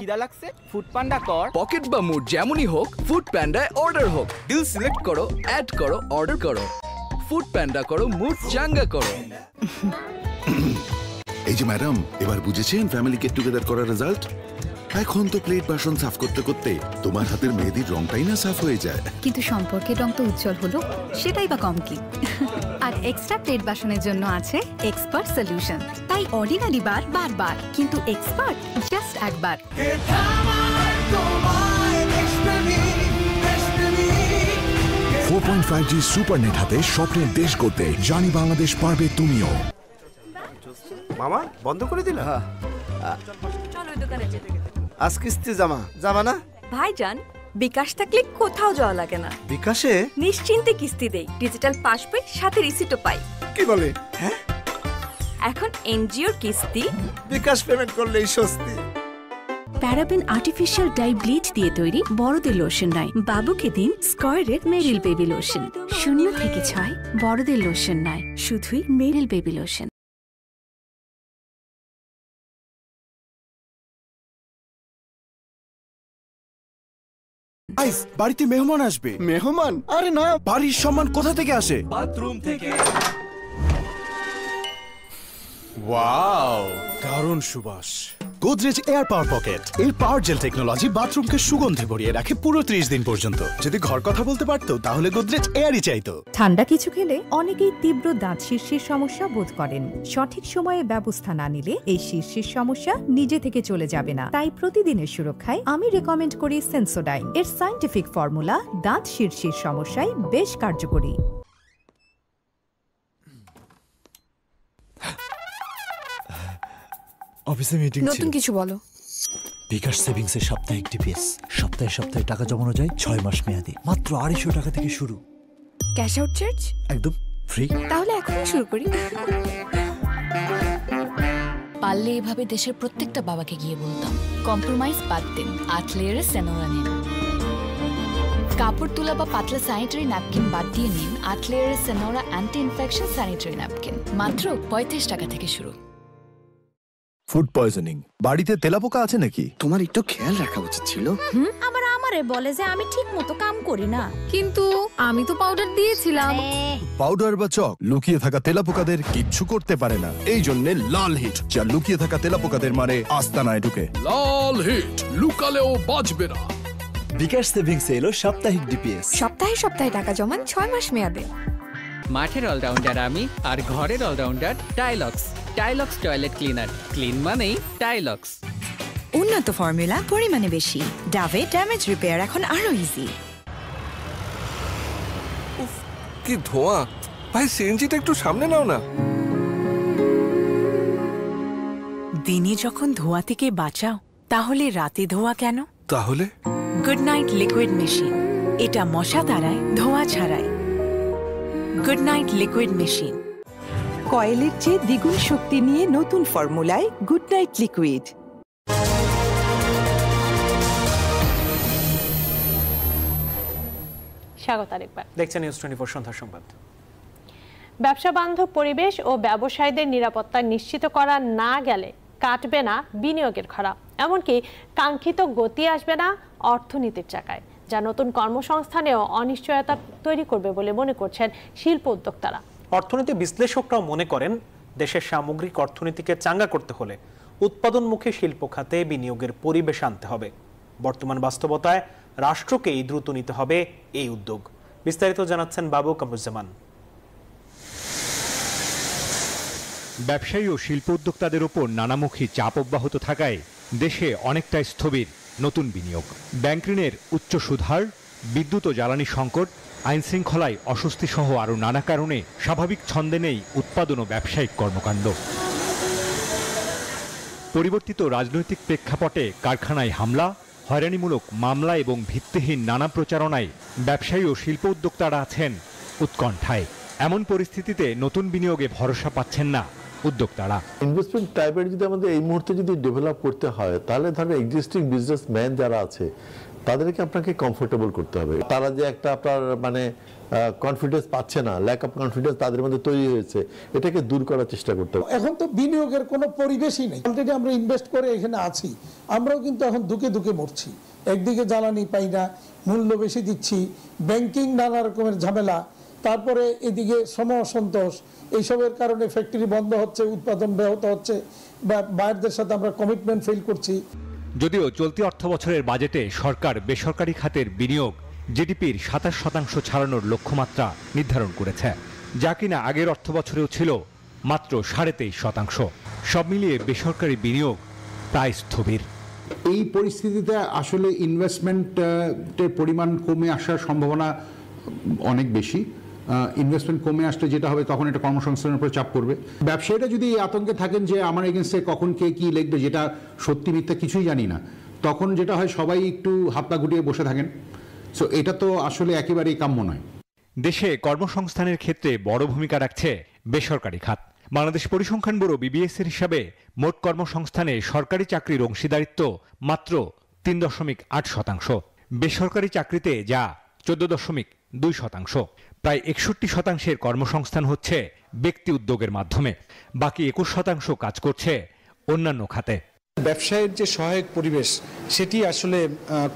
খিদা লাগছে? ফুড পান্ডা কর। পকেট বা মুড যেমনই হোক, ফুড প্যান্ডায় অর্ডার হোক। ডিল সিলেক্ট করো, অ্যাড করো, অর্ডার করো। ফুড প্যান্ডা করো, মুড চাঙ্গা করো। এই যে ম্যাডাম, এবার বুঝেছেন ফ্যামিলি গেট টুগেদার করার রেজাল্ট? এখন তো প্লেট বাসন সাফ করতে করতে তোমার হাতের মেহেদির রংটাই না সাফ হয়ে যায়। কিন্তু সম্পর্কের রং তো উজ্জ্বল হলো, সেটাই বা কম কি। আর এক্সট্রা প্লেট বাসনের জন্য আছে এক্সপার্ট সলিউশন। তাই অর্ডিনারি বার বারবার, কিন্তু এক্সপার্ট জাস্ট একবার। 4.5G সুপারনেট হাতে স্বপ্নের দেশ করতে জানি বাংলাদেশ, পারবে তুমিও। মামা বন্ধ করে দিলা? চলো দোকানে যেতে। আজ কিস্তি জামা না ভাইজান, বিকাশ থাকলে কোথাও যাওয়া লাগে না। বিকাশে নিশ্চিন্তে কিস্তি দেই, ডিজিটাল পাস বই সাথে রিসিটও পাই। কি বলে? হ্যাঁ, এখন এনজিওর কিস্তি বিকাশ পেমেন্ট করলেই স্বস্তি। প্যারাবেন আর্টিফিশিয়াল ডাই ব্লিচ দিয়ে তৈরি বড়দের লোশন নয়, বাবুকে দিন স্কয়ারের মেরিল বেবি লোশন। 0 থেকে 6 বড়দের লোশন নয়, শুধুই মেরিল বেবি লোশন। বাড়িতে মেহমান আসবে। মেহমান? আরে না, বাড়ির সম্মান কোথা থেকে আসে? বাথরুম থেকে। ওয়াও, দারুণ সুবাস। গোদরেজ এয়ার পাওয়ার পকেট এর পাওয়ার জেল টেকনোলজি বাথরুমকে সুগন্ধে ভরিয়ে রাখে পুরো 30 দিন পর্যন্ত। যদি ঘর কথা বলতে পারতো তাহলে গোদরেজ এয়ারই চাইতো। ঠান্ডা কিছু খেলে অনেকেই তীব্র দাঁত শীর্ষের সমস্যা বোধ করেন। সঠিক সময়ে ব্যবস্থা না নিলে এই শীর্ষের সমস্যা নিজে থেকে চলে যাবে না। তাই প্রতিদিনের সুরক্ষায় আমি রেকমেন্ড করি সেন্সোডাইন। এর সায়েন্টিফিক ফর্মুলা দাঁত শীর্ষের সমস্যায় বেশ কার্যকরী। অফিসে মিটিং ছিল। নতুন কিছু বলো। বিকাশ সেভিংস এর সাপ্তাহিক ডিপিএস, সপ্তাহে সপ্তাহে টাকা জমানো যায় 6 মাস মেয়াদে, মাত্র 250 টাকা থেকে শুরু। ক্যাশ আউট চার্জ একদম ফ্রি। তাহলে এখনই শুরু করি। পারলে এভাবে দেশের প্রত্যেকটা বাবাকে গিয়ে বলতাম, কম্প্রোমাইজ বাদ দিন, 8 লেয়ারের সেনোরা নিন। কাপড় তোলা বা পাতলা স্যানিটারি ন্যাপকিন বাদ দিয়ে নিন 8 লেয়ারের Senora anti infection sanitary napkin, মাত্র 35 টাকা থেকে শুরু। ফুড পয়জনিং, বাড়িতে তেলাপোকা আছে নাকি? তোমার একটু খেয়াল রাখা উচিত ছিল। আবার আমারে বলে যে আমি ঠিক মতো কাম করি না, কিন্তু আমি তো পাউডার দিয়েছিলাম। পাউডার বা চক লুকিয়ে থাকা তেলাপোকাদের কিচ্ছু করতে পারে না। এই জন্য লাল হিট, যা লুকিয়ে থাকা তেলাপোকাদের মারে আস্তানায় ঢুকে। লাল হিট, লুকালেও বাঁচবে না। বিকাশ সেভিংস এলো সাপ্তাহিক ডিপিএস। সপ্তাহে সপ্তাহে টাকা জমান 6 মাস মেয়াদে। মাঠের অলরাউন্ডার আমি, আর ঘরের allrounder Tylox. Tylox toilet cleaner, clean মানেই টাইলক্স। উন্নত ফর্মুলা, পরিমাণে বেশি। ডাভে ড্যামেজ রিপেয়ার এখন আরো ইজি। কি ধোঁয়া! ভাই সিএনজিটা একটু সামনে নাও না। দিনে যখন ধোঁয়া থেকে বাঁচাও, তাহলে রাতে ধোঁয়া কেন? তাহলে গুড নাইট লিকুইড মেশিন, এটা মশা তাড়ায়, ধোঁয়া ছাড়ায়। Good night liquid machine. কয়েলের চেয়ে দ্বিগুণ শক্তি নিয়ে নতুন ফর্মুলায় গুড নাইট লিকুইড। স্বাগত আরেকবার। দেখছেন নিউজ 24 সন্ধ্যা সংবাদ। ব্যবসা বান্ধব পরিবেশ ও ব্যবসায়ীদের নিরাপত্তা নিশ্চিত করা না গেলে কাটবে না বিনিয়োগের খরা, এমনকি কাঙ্ক্ষিত গতি আসবে না অর্থনীতির চাকায়, যা নতুন কর্মসংস্থানেও অনিশ্চয়তা তৈরি করবে বলে মনে করছেন শিল্প উদ্যোক্তারা। অর্থনীতি বিশ্লেষকরাও মনে করেন দেশের সামগ্রিক অর্থনীতিকে চাঙ্গা করতে হলে উৎপাদনমুখী শিল্প খাতে বিনিয়োগের পরিবেশ আনতে হবে। বর্তমান বাস্তবতায় রাষ্ট্রকেই দ্রুত নিতে হবে এই উদ্যোগ। বিস্তারিত জানাচ্ছেন বাবু কামরুজ্জামান। ব্যবসায়ী ও শিল্প উদ্যোক্তাদের উপর নানামুখী চাপ অব্যাহত থাকায় দেশে অনেকটাই স্থবির নতুন বিনিয়োগ। ব্যাংক ঋণের উচ্চ সুদহার, বিদ্যুৎ ও জ্বালানি সংকট, আইন শৃঙ্খলায় অস্বস্তি সহ আরও নানা কারণে স্বাভাবিক ছন্দে নেই উৎপাদন ও ব্যবসায়িক কর্মকাণ্ড। পরিবর্তিত রাজনৈতিক প্রেক্ষাপটে কারখানায় হামলা, হয়রানিমূলক মামলা এবং ভিত্তিহীন নানা প্রচারণায় ব্যবসায়ী ও শিল্প উদ্যোক্তারা আছেন উৎকণ্ঠায়। এমন পরিস্থিতিতে নতুন বিনিয়োগে ভরসা পাচ্ছেন না উদ্যোক্তারা। ইনভেস্টমেন্ট টাইপের যদি আমাদের এই মুহূর্তে যদি ডেভেলপ করতে হয়, তাহলে ধরেন এক্সিস্টিং বিজনেসম্যান যারা আছে তাদেরকে আপনাকে কমফোর্টেবল করতে হবে। তারা যে একটা আপনার মানে কনফিডেন্স পাচ্ছে না, ল্যাক অফ কনফিডেন্স তাদের মধ্যে তৈরি হয়েছে, এটাকে দূর করার চেষ্টা করতে হবে। এখন তো বিনিয়োগের কোনো পরিবেশই নেই। অলরেডি আমরা ইনভেস্ট করে এখানে আছি, আমরাও কিন্তু এখন দুকে দুকে মরছি। একদিকে জ্বালানি পাই না, মূল্য বেশি দিচ্ছি, ব্যাংকিং নানা রকমের ঝামেলা, তারপরে এদিকে শ্রম অসন্তোষ, এইসবের কারণে ফ্যাক্টরি বন্ধ হচ্ছে, উৎপাদন ব্যাহত হচ্ছে, বা বাইরের সাথে আমরা কমিটমেন্ট ফেল করছি। যদিও চলতি অর্থবছরের বাজেটে সরকার বেসরকারি খাতের বিনিয়োগ জিডিপির 27% ছাড়ানোর লক্ষ্যমাত্রা নির্ধারণ করেছে, যা কিনা আগের অর্থবছরেও ছিল মাত্র 23.5%। সব মিলিয়ে বেসরকারি বিনিয়োগ প্রায় স্থবির। এই পরিস্থিতিতে আসলে ইনভেস্টমেন্টের পরিমাণ কমে আসার সম্ভাবনা অনেক বেশি। ইনভেস্টমেন্ট কমে আসলে যেটা হবে, তখন এটা কর্মসংস্থানের উপর চাপ পড়বে। ব্যবসায়ীরা যদি আতঙ্কে থাকেন যে আমার এগেন্সে কখন কে কি লিখবে, যেটা সত্যি মিথ্যা কিছুই জানি না, তখন যেটা হয় সবাই একটু হাত পা গুটিয়ে বসে থাকেন। সো এটা তো আসলে একেবারেই কাম্য নয়। দেশে কর্মসংস্থানের ক্ষেত্রে বড় ভূমিকা রাখছে বেসরকারি খাত। বাংলাদেশ পরিসংখ্যান ব্যুরো BBS এর হিসাবে মোট কর্মসংস্থানে সরকারি চাকরির অংশীদারিত্ব মাত্র 3.8%, বেসরকারি চাকরিতে যা 14.2%। প্রায় 61% কর্মসংস্থান হচ্ছে ব্যক্তি উদ্যোগের মাধ্যমে, বাকি 21% কাজ করছে অন্যান্য খাতে। ব্যবসায়ের যে সহায়ক পরিবেশ, সেটি আসলে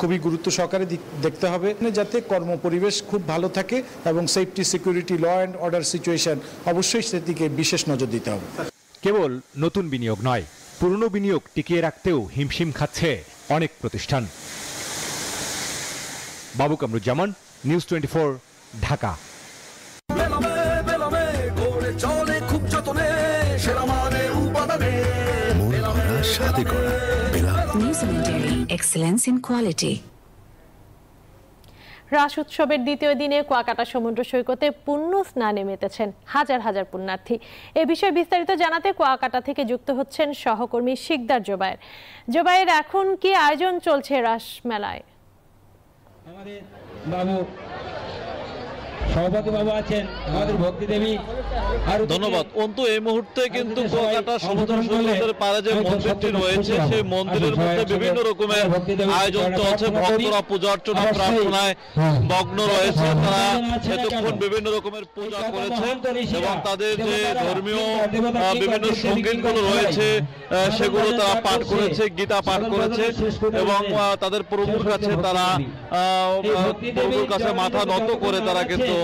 খুবই গুরুত্ব সহকারে দেখতে হবে, যাতে কর্ম পরিবেশ খুব ভালো থাকে এবং safety, security, law and order situation অবশ্যই সেদিকে বিশেষ নজর দিতে হবে। কেবল নতুন বিনিয়োগ নয়, পুরনো বিনিয়োগ টিকিয়ে রাখতেও হিমশিম খাচ্ছে অনেক প্রতিষ্ঠান। বাবু Kamruzzaman, news 24, Dhaka. Excellence in quality. রাস উৎসবের দ্বিতীয় দিনে কুয়াকাটা সমুদ্র সৈকতে পুণ্য স্নানে মেতেছেন হাজার হাজার পুণ্যার্থী। এ বিষয়ে বিস্তারিত জানাতে কুয়াকাটা থেকে যুক্ত হচ্ছেন সহকর্মী শিকদার জোবায়ের। জোবায়ের, এখন কি আয়োজন চলছে রাস মেলায়? সভাপতি বাবু আছেন, আমাদের ভক্তি দেবী। ধন্যবাদ অন্তু। এই মুহূর্তে কিন্তু কুয়াকাটা সমুদ্র সৈকতের পাড়ে যে মন্দিরটি রয়েছে, সেই মন্দিরের মধ্যে বিভিন্ন রকমের আয়োজন চলছে। ভক্তরা পূজা অর্চনা প্রার্থনায় মগ্ন রয়েছে। তারা এতক্ষণ বিভিন্ন রকমের পূজা করেছে এবং তাদের যে ধর্মীয় বিভিন্ন সঙ্গীতগুলো রয়েছে সেগুলো তারা পাঠ করেছে, গীতা পাঠ করেছে এবং তাদের প্রভুর কাছে তারা প্রভুর কাছে মাথা নত করে তারা কিন্তু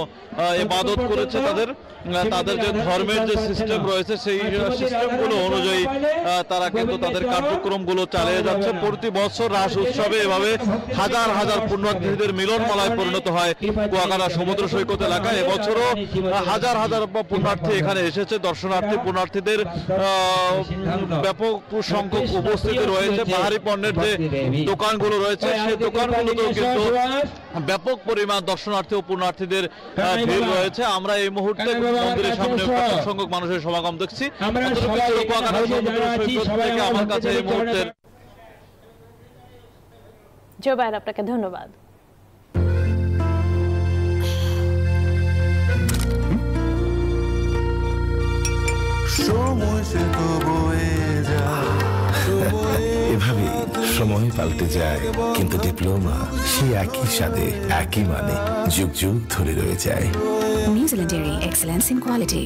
ইবাদত করেছে। তাদের যে ধর্মের যে সিস্টেম রয়েছে, সেই সিস্টেমগুলো অনুযায়ী তারা কিন্তু তাদের কার্যক্রমগুলো চালিয়ে যাচ্ছে। প্রতি বছর রাস উৎসবে এভাবে হাজার হাজার পুণ্যার্থীদের মিলনমেলায় পরিণত হয় কুয়াকাটা সমুদ্র সৈকত এলাকায়। এবছরও হাজার হাজার পুণ্যার্থী এখানে এসেছে। দর্শনার্থী পুণ্যার্থীদের ব্যাপক সংখ্যক উপস্থিতি রয়েছে। পাহাড়ি পণ্যের যে দোকানগুলো রয়েছে, সেই দোকানগুলোতেও কিন্তু ব্যাপক পরিমাণ দর্শনার্থী ও পুণ্যার্থীদের ভিড় রয়েছে। আমরা এই মুহূর্তে মন্দিরের সামনে প্রচুর সংখ্যক মানুষের সমাগম দেখছি। আমার কাছে এই মুহূর্তে জোবায়ের, আপনাকে ধন্যবাদ। এভাবে সময় পাল্টে যায়, কিন্তু ডিপ্লোমা সেই একই স্বাদে, একই মানে যুগ যুগ ধরে রয়ে যায়। New Zealand dairy, excellence in quality.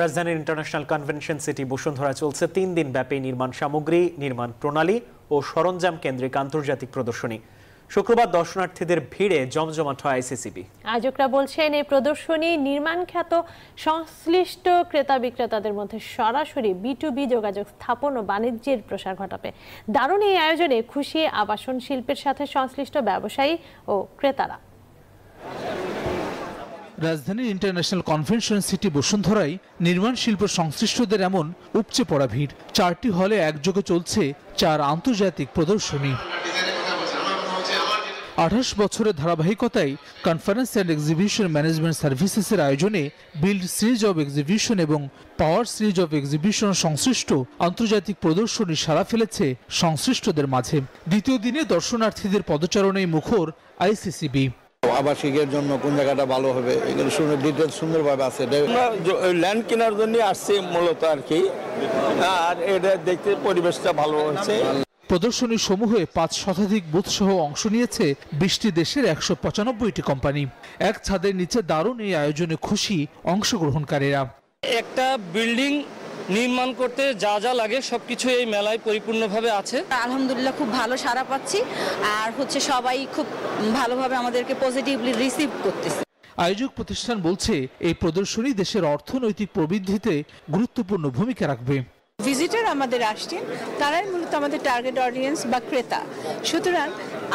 রাজধানীর ইন্টারন্যাশনাল কনভেনশন সিটি বসুন্ধরা চলছে 3 দিন ব্যাপী নির্মাণ সামগ্রী, নির্মাণ প্রণালী ও সরঞ্জাম কেন্দ্রিক আন্তর্জাতিক প্রদর্শনী। শুক্রবার দর্শনার্থীদের ভিড়ে জমজমাট হয় আইসিসিবি। আয়োজকরা বলছেন এই প্রদর্শনী নির্মাণ খ্যাত সংশ্লিষ্ট ক্রেতা বিক্রেতাদের মধ্যে সরাসরি B2B যোগাযোগ স্থাপন ও বাণিজ্যের প্রসার ঘটাবে। দারুণ এই আয়োজনে খুশি আবাসন শিল্পের সাথে সংশ্লিষ্ট ব্যবসায়ী ও ক্রেতারা। রাজধানীর ইন্টারন্যাশনাল কনভেনশন সিটি বসুন্ধরায় নির্মাণ শিল্প সংশ্লিষ্টদের এমন উপচে পড়া ভিড়। 4টি হলে একযোগে চলছে 4 আন্তর্জাতিক প্রদর্শনী। 28 বছরের ধারাবাহিকতায় কনফারেন্স অ্যান্ড এক্সিবিশন ম্যানেজমেন্ট সার্ভিসেসের আয়োজনে বিল্ড সিরিজ অব এক্সিবিশন এবং পাওয়ার সিরিজ অব এক্সিবিশন সংশ্লিষ্ট আন্তর্জাতিক প্রদর্শনী সাড়া ফেলেছে সংশ্লিষ্টদের মাঝে। দ্বিতীয় দিনে দর্শনার্থীদের পদচারণায় মুখর আইসিসিবি। আবাসিকের জন্য কোন জায়গাটা ভালো হবে এগুলো শুনে ডিটেলস সুন্দরভাবে আছে। ল্যান্ড কেনার জন্য আসছে মূলত আর কি, আর এটা দেখতে পরিবেশটা ভালো হচ্ছে। প্রদর্শনী সমূহে 5 শতাধিক বুথ সহ অংশ নিয়েছে 20টি দেশের 195টি কোম্পানি। এক ছাদের নিচে দারুণ এই আয়োজনে খুশি অংশগ্রহণকারীরা। একটা বিল্ডিং নির্মাণ করতে যা যা লাগে সবকিছু এই মেলায় পরিপূর্ণভাবে আছে। আলহামদুলিল্লাহ খুব ভালো সাড়া পাচ্ছি, আর সবাই খুব ভালোভাবে আমাদেরকে পজিটিভলি রিসিভ করতেছে। আয়োজক প্রতিষ্ঠান বলছে এই প্রদর্শনী দেশের অর্থনৈতিক প্রবৃদ্ধিতে গুরুত্বপূর্ণ ভূমিকা রাখবে। ভিজিটর আমাদের আসছেন, তারাই মূলত আমাদের টার্গেট অডিয়েন্স বা ক্রেতা। সুতরাং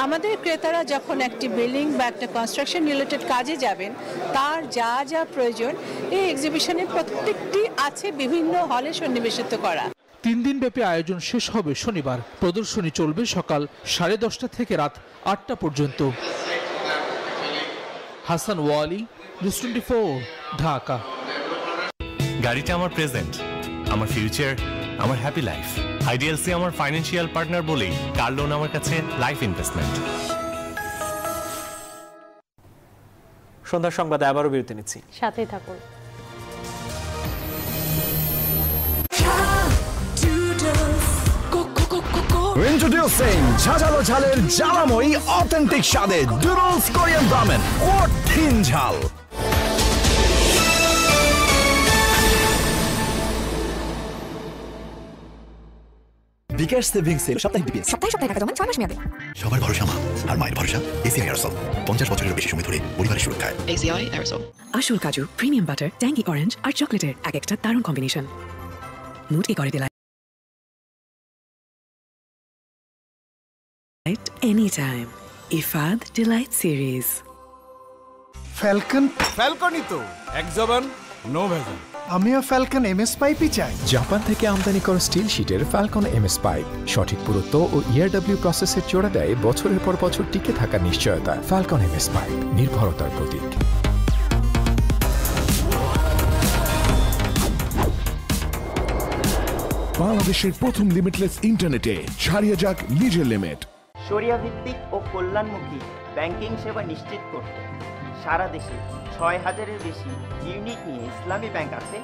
আমাদের ক্রেতারা যখন একটি বিল্ডিং বা একটা কনস্ট্রাকশন রিলেটেড কাজে যাবেন, তার যা যা প্রয়োজন এই এক্সিবিশনের প্রত্যেকটি আছে বিভিন্ন হলে সন্নিবেশিত করা। 3 দিন ব্যাপী আয়োজন শেষ হবে শনিবার। প্রদর্শনী চলবে সকাল 10:30 থেকে রাত 8টা পর্যন্ত। হাসান ওয়ালি, নিউজ 24, ঢাকা। গাড়িটা আমার প্রেজেন্ট, আমার ফিউচার, আমার হ্যাপি লাইফ। আইডিএলসি আমার ফাইন্যান্সিয়াল পার্টনার বলেই কার লোন আমার কাছে লাইফ ইনভেস্টমেন্ট। সন্ধ্যার সংবাদে আবারও বিরতি নিচ্ছি, সাথেই থাকুন। Introducing ঝাঁঝালো ঝালের জ্বালাময়ী অথেন্টিক স্বাদে ডুডলস কোরিয়ান রামেন, কঠিন ঝাল। বিকাশ সেভিংসে সাপ্তাহিক ডিপিএস, সপ্তাহে টাকা জমান 6 মাস মেয়াদে। সবার ভরসা মা, আর মায়ের ভরসা এসিআই এয়ারসল। 50 বছরের বেশি সময় ধরে পরিবারের সুরক্ষায় এসিআই এয়ারসল। আসল কাজু, প্রিমিয়াম বাটার, ট্যাঙ্গি অরেঞ্জ আর চকলেটের এক একটা দারুণ কম্বিনেশন। মুড কি করে দিলাম anytime. Ifad Delight Series. ফ্যালকনই তো এক জবান নো ভেজাল। আমিও ফ্যালকন এমএস পাইপই চাই। জাপান থেকে আমদানি করা স্টিল শীটের ফ্যালকন এমএস পাইপ সঠিক পুরুত্ব ও ERW প্রসেসের জোড়া দেয় বছরের পর বছর টিকে থাকার নিশ্চয়তা। ফ্যালকন এমএস পাইপ, নির্ভরতার প্রতীক। বাংলাদেশের প্রথম লিমিটলেস ইন্টারনেটে ছাড়িয়ে যাক নিজের লিমিট। শরিয়া ভিত্তিক ও কল্যাণমুখী ব্যাংকিং সেবা নিশ্চিত করতে সারা দেশে 6000-এর বেশি ইউনিট নিয়ে ইসলামী ব্যাংক আছে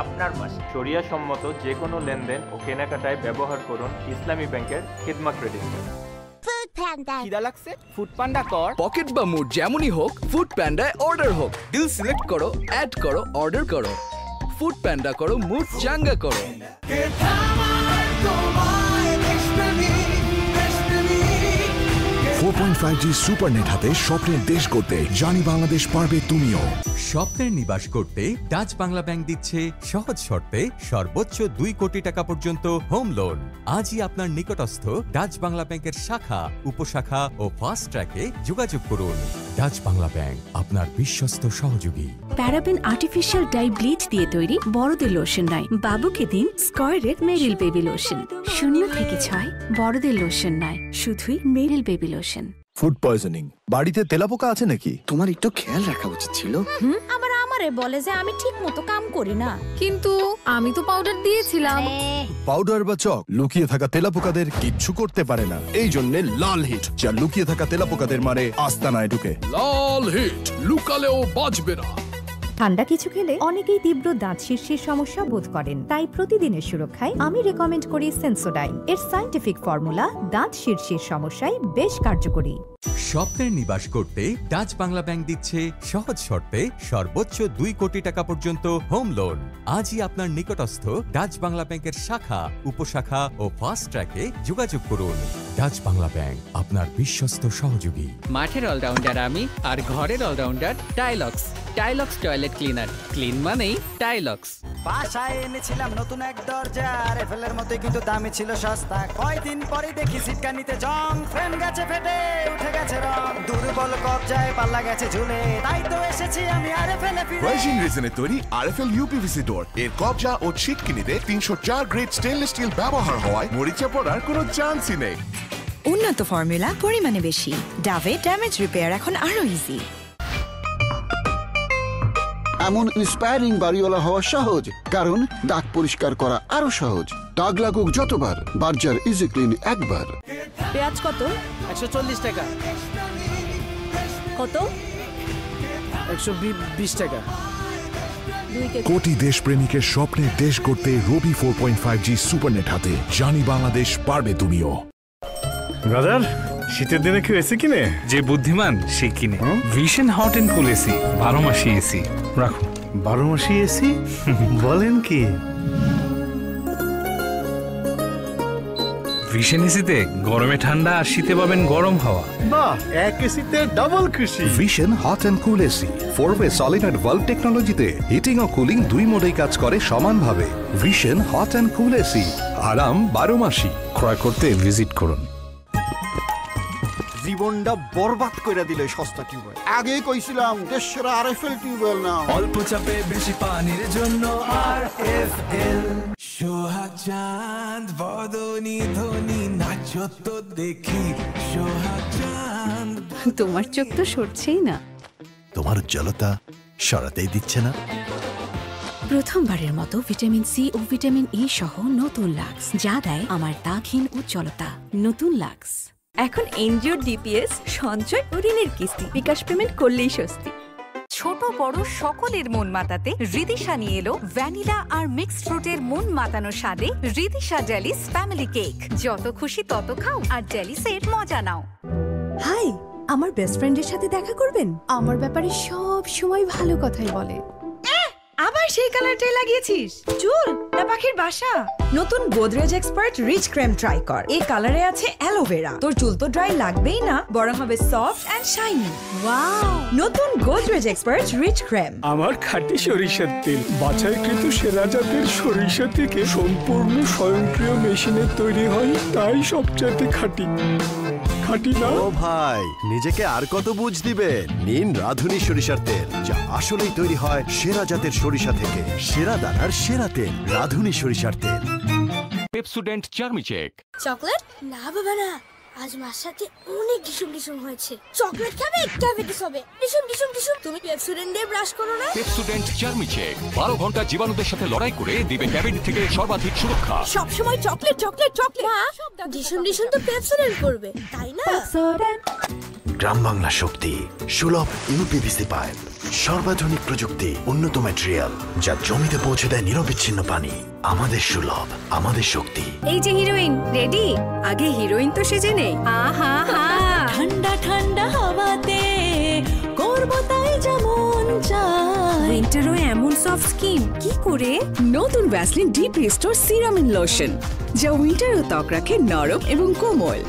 আপনার পাশে। শরিয়া সম্মত যে কোনো লেনদেন ও কেনাকাটায় ব্যবহার করুন ইসলামী ব্যাংকের খিদমত ক্রেডিট কার্ড। খিদা লাগছে? ফুড পান্ডা কর। পকেট বা মুড যেমনই হোক, ফুড পান্ডায় অর্ডার হোক। ডিল সিলেক্ট করো, অ্যাড করো, অর্ডার করো। ফুড পান্ডা করো, মুড চাঙ্গা করো। 4.5G সুপারনেট হাতে স্বপ্নের দেশ করতে জানি বাংলাদেশ পারবে তুমিও। স্বপ্নের নিবাস করতে ডাচ বাংলা ব্যাংক দিচ্ছে সহজ শর্তে সর্বোচ্চ 2 কোটি টাকা পর্যন্ত হোম লোন। আজই আপনার নিকটস্থ ডাচ বাংলা ব্যাংকের শাখা, উপশাখা ও ফাস্ট ট্র্যাকে যোগাযোগ করুন। ডাচ বাংলা ব্যাংক, আপনার বিশ্বস্ত সহযোগী। প্যারাবেন আর্টিফিশিয়াল ডাই ব্লিচ দিয়ে তৈরি বড়দের লোশন নয়, বাবুকে দিন স্কয়ারের মেরিল বেবি লোশন। 0 থেকে 6 বড়দের লোশন নয়, শুধুই মেরিল বেবি লোশন। ফুড পয়জনিং, বাড়িতে তেলাপোকা আছে নাকি? তোমার একটু খেয়াল রাখা উচিত ছিল। আমারে বলে যে আমি ঠিক মতো কাম করি না, কিন্তু আমি তো পাউডার দিয়েছিলাম। পাউডার বা চক লুকিয়ে থাকা তেলাপোকাদের কিচ্ছু করতে পারে না। এই জন্য লাল হিট, যা লুকিয়ে থাকা তেলাপোকাদের মারে আস্তানায় ঢুকে। লাল হিট, লুকালেও বাঁচবে না। ঠান্ডা কিছু খেলে অনেকেই তীব্র দাঁত শীর্ষের সমস্যা বোধ করেন, তাই প্রতিদিনের সুরক্ষায় আমি রেকমেন্ড করি সেন্সোডাইন। এর সায়েন্টিফিক ফর্মুলা দাঁত শীর্ষের সমস্যায় বেশ কার্যকরী। স্বপ্নের নিবাস করতে ডাচ বাংলা ব্যাংক দিচ্ছে সহজ শর্তে সর্বোচ্চ 2 কোটি টাকা পর্যন্ত হোম লোন। আজই আপনার নিকটস্থ ডাচ বাংলা ব্যাংকের শাখা, উপশাখা ও ফাস্ট ট্র্যাকে যোগাযোগ করুন। ডাচ বাংলা ব্যাংক, আপনার বিশ্বস্ত সহযোগী। মাঠের অলরাউন্ডার আমি, আর ঘরের allrounder Tylox. Tylox toilet cleaner, clean মানেই টাইলক্স। বাসায় এনেছিলাম নতুন এক দরজা, রেফেলের মধ্যে কিন্তু দামে ছিল সস্তা। কয়দিন পরে দেখি সিটকানিতে জং, ফ্রেম গেছে ফেটে, উঠে গেছে রং, দুর্বল কবজায় পাল্লা গেছে ঝুলে, তাই তো এসেছি আমি আরএফএল এ ফিরে। ভার্জিন রিজনে তৈরি আরএফএল ইউপিভিসি ডোর, এর কবজা ও ছিটকিনিতে 304 গ্রেড স্টেনলেস স্টিল ব্যবহার হওয়ায় মরিচা পড়ার কোনো চান্সই নেই। উন্নত ফর্মুলা, পরিমাণে বেশি। ডাভে ড্যামেজ রিপেয়ার এখন আরো ইজি। এমন ইন্সপায়ারিং বাড়িওয়ালা হওয়া সহজ, কারণ দাগ পরিষ্কার করা আরো সহজ। দাগ লাগুক যতবার, বার্জার ইজি ক্লিন একবার। পেঁয়াজ কত? 140 টাকা। কত? 120 টাকা। কোটি দেশপ্রেমিকের স্বপ্নের দেশ করতে রবি 4.5G সুপারনেট হাতে। জানি বাংলাদেশ, পারবে তুমিও। ব্রাদার, শীতের দিনে কেউ এসি কিনে? যে বুদ্ধিমান সে কিনে Vision hot and cool AC. 12 মাসি এসি রাখুন। 12 মাসি এসি বলেন কি? ভিশন এসিতে গরমে ঠান্ডা আর শীতে পাবেন গরম হাওয়া। বাহ, এক এসিতে ডাবল খুশি। Vision hot and cool AC 4-ওয়ে সলিনয়েড ভালভ টেকনোলজিতে হিটিং ও কুলিং দুই মোডেই কাজ করে সমানভাবে। Vision hot and cool AC, আরাম 12 মাসি। ক্রয় করতে ভিজিট করুন। জীবনটা বরবাদ করে দিল সস্তা টিউবওয়েল। আগেই কইছিলাম দেশের আরএফএল টিউবওয়েল না। অল্প চাপে বেশি পানির জন্য আরএফএল। সোহাগ চাঁদ বদনি ধ্বনি নাচো তো দেখি সোহাগ চাঁদ। তোমার চোখ তো সরছেই না। তোমার উজ্জ্বলতা সরাতেই দিচ্ছে না। প্রথমবারের মতো ভিটামিন সি ও ভিটামিন ই সহ নতুন লাক্স, যা দেয় আমার দাগহীন উজ্জ্বলতা। নতুন লাক্স। এখন এনজিওর ডিপিএস, সঞ্চয় ও ঋণের কিস্তি বিকাশ পেমেন্ট করলেই স্বস্তি। ছোট বড় সকলের মন মাতাতে রিদিশা নিয়ে এলো ভ্যানিলা আর মিক্সড ফ্রুটের মন মাতানো স্বাদে রিদিশা ডেলিস ফ্যামিলি কেক। যত খুশি তত খাও আর ডেলিসের মজা নাও। হাই, আমার বেস্ট ফ্রেন্ডের সাথে দেখা করবেন? আমার ব্যাপারে সব সময় ভালো কথাই বলে। আবার সেই কালারটাই লাগিয়েছিস? চুল না পাখির বাসা? নতুন Godrej expert rich cream try কর। এই কালারে আছে অ্যালোভেরা। তোর চুল তো ড্রাই লাগবেই না, বরং হবে সফট এন্ড শাইনি। ওয়াও, নতুন গোদরেজ এক্সপার্ট রিচ ক্রিম। আমার খাঁটি সরিষার তেল, বাছাইকৃত সেরা জাতের সরিষা থেকে সম্পূর্ণ স্বয়ংক্রিয় মেশিনে তৈরি হয়, তাই সবচেয়ে খাঁটি। খাঁটি না? ও ভাই, নিজেকে আর কত বুঝ দিবেন? নিন রাধুনী সরিষার তেল, যা আসলেই তৈরি হয় সেরা জাতের সরিষা থেকে। সেরা দানার সেরা তেল, রাধুনী সরিষার তেল। পেপসোডেন্ট চার্মিচেক। চকলেট? না বাবা না, আজ মার সাথে অনেক ডিসুম ডিসুম হয়েছে। চকলেট খাবে? ডায়াবেটিস হবে। ডিসুম ডিসুম ডিসুম। তুমি পেপসোডেন্ট দিয়ে ব্রাশ করো না? পেপসোডেন্ট চার্মিচেক 12 ঘন্টা জীবাণুদের সাথে লড়াই করে দিবে ডায়াবেটিস থেকে সর্বাধিক সুরক্ষা। সব সময় চকলেট চকলেট চকলেট। মা, ডিসুম ডিসুম তো পেপসোডেন্ট করবে, তাই না? গ্রাম বাংলা শক্তি, সুলভ ইউপিভিসি পাইপ, সর্বাধুনিক প্রযুক্তি, উন্নত ম্যাটেরিয়াল, যা জমিতে পৌঁছে দেয় নিরবিচ্ছিন্ন পানি। আমাদের সুলভ, আমাদের শক্তি। এই যে হিরোইন রেডি, আগে হিরোইন তো সেজে নেই। আহা হা, ঠান্ডা ঠান্ডা হাওয়াতে করব তাই যেমন চাই। উইন্টারও এমন সফট স্কিন কি করে? নতুন Vaseline deep restore serum and lotion, যা উইন্টারও ত্বক রাখে নরম এবং কোমল।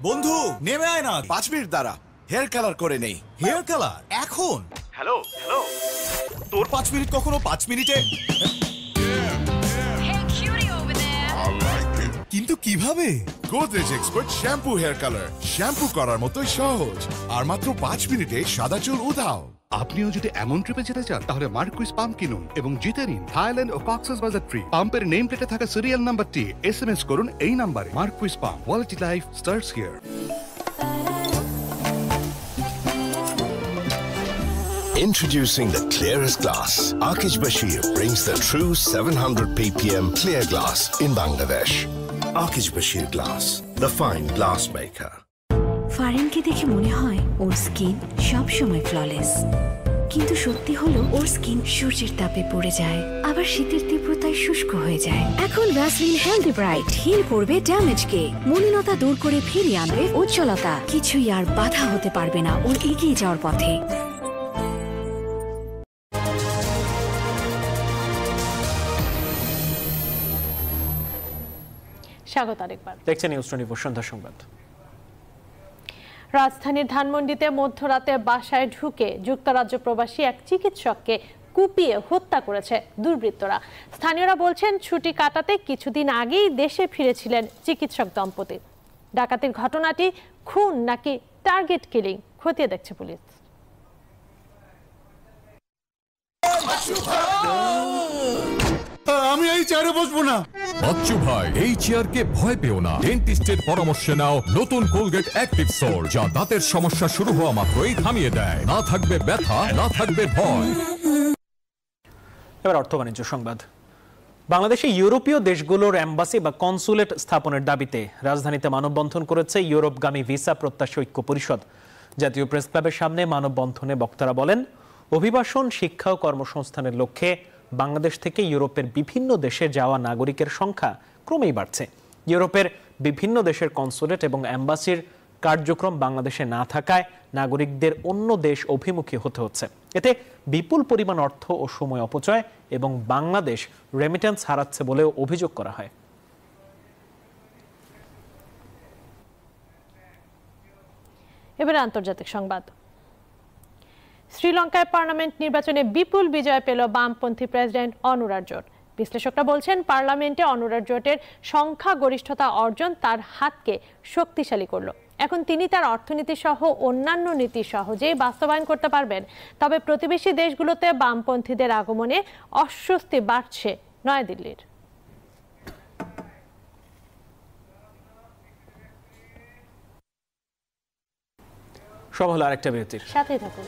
বন্ধু নেমে আয় না, 5 মিনিট দাঁড়া, হেয়ার কালার করে নেই। হেয়ার কালার এখন? হ্যালো হ্যালো, তোর 5 মিনিট কখনো 5 মিনিটে? কিন্তু কিভাবে? Godrej expert shampoo hair colour, shampoo করার মতোই সহজ, আর মাত্র 5 মিনিটে সাদা চুল উধাও। আপনিও যদি এমন ট্রিপে যেতে চান, তাহলে মার্কুইস পাম্প কিনুন এবং জিতে নিন থাইল্যান্ড ও কক্সবাজার ট্রিপ। পাম্পের নেম প্লেটে থাকা সিরিয়াল নাম্বারটি SMS করুন এই নাম্বারে। Marquis pump, quality life starts here. Introducing the clearest glass. Akish Bashir brings the true 700 ppm clear glass in Bangladesh. Akish Bashir Glass, the fine glass maker. কারেনকে দেখে মনে হয় ওর স্কিন সব সময় ফ্ললেস, কিন্তু সত্যি হলো ওর স্কিন সূর্যের তাপে পড়ে যায়, আবার শীতের তীব্রতায় শুষ্ক হয়ে যায়। এখন ভ্যাসলিন হেলদি ব্রাইট হিল করবে ড্যামেজকে, মলিনতা দূর করে ফিরিয়ে আনবে উজ্জ্বলতা। কিছুই আর বাধা হতে পারবে না ওর এগিয়ে যাওয়ার পথে। স্বাগত আরেকবার, দেখছেন নিউজ 24 সন্ধ্যা সংবাদ। রাজধানীর ধানমন্ডিতে মধ্যরাতে বাসায় ঢুকে যুক্তরাজ্য প্রবাসী এক চিকিৎসককে কুপিয়ে হত্যা করেছে দুর্বৃত্তরা। স্থানীয়রা বলছেন ছুটি কাটাতে কিছুদিন আগেই দেশে ফিরেছিলেন চিকিৎসক দম্পতি। ডাকাতির ঘটনাটি খুন নাকি টার্গেট কিলিং খতিয়ে দেখছে পুলিশ। আমি এই চেয়ারে বসবো না। বাচ্চু ভাই, এই চেয়ারকে ভয় পেও না। ডেন্টিস্টের পরামর্শে নাও নতুন কোলগেট অ্যাক্টিভ সোল, যা দাঁতের সমস্যা শুরু হওয়া মাত্রই থামিয়ে দেয়। না থাকবে ব্যথা, না থাকবে ভয়। এবার অর্থ বাণিজ্য সংবাদ। বাংলাদেশে ইউরোপীয় দেশগুলোর এম্বাসি বা কনসুলেট স্থাপনের দাবিতে রাজধানীতে মানববন্ধন করেছে ইউরোপগামী ভিসা প্রত্যাশী ঐক্য পরিষদ। জাতীয় প্রেস ক্লাবের সামনে মানববন্ধনে বক্তারা বলেন, অভিবাসন, শিক্ষা ও কর্মসংস্থানের লক্ষ্যে বাংলাদেশ থেকে ইউরোপের বিভিন্ন দেশে যাওয়া নাগরিকের সংখ্যা ক্রমেই বাড়ছে। ইউরোপের বিভিন্ন দেশের কনসুলেট এবং এম্বাসির কার্যক্রম বাংলাদেশে না থাকায় নাগরিকদের অন্য দেশ অভিমুখী হতে হচ্ছে। এতে বিপুল পরিমাণ অর্থ ও সময় অপচয় এবং বাংলাদেশ রেমিটেন্স হারাচ্ছে বলেও অভিযোগ করা হয়। এবারে আন্তর্জাতিক সংবাদ। শ্রীলঙ্কায় পার্লামেন্ট নির্বাচনে বিপুল বিজয় পেল বামপন্থী প্রেসিডেন্ট অনুরা জোট। বিশ্লেষকরা বলছেন, পার্লামেন্টে অনুরা জোটের সংখ্যাগরিষ্ঠতা অর্জন তার হাতকে শক্তিশালী করল। এখন তিনি তার অর্থনীতি সহ অন্যান্য নীতি সহজেই বাস্তবায়ন করতে পারবেন। তবে প্রতিবেশী দেশগুলোতে বামপন্থীদের আগমনে অস্বস্তি বাড়ছে নয়াদিল্লির। সব হলো আরেকটা বিরতির সাথেই থাকুন।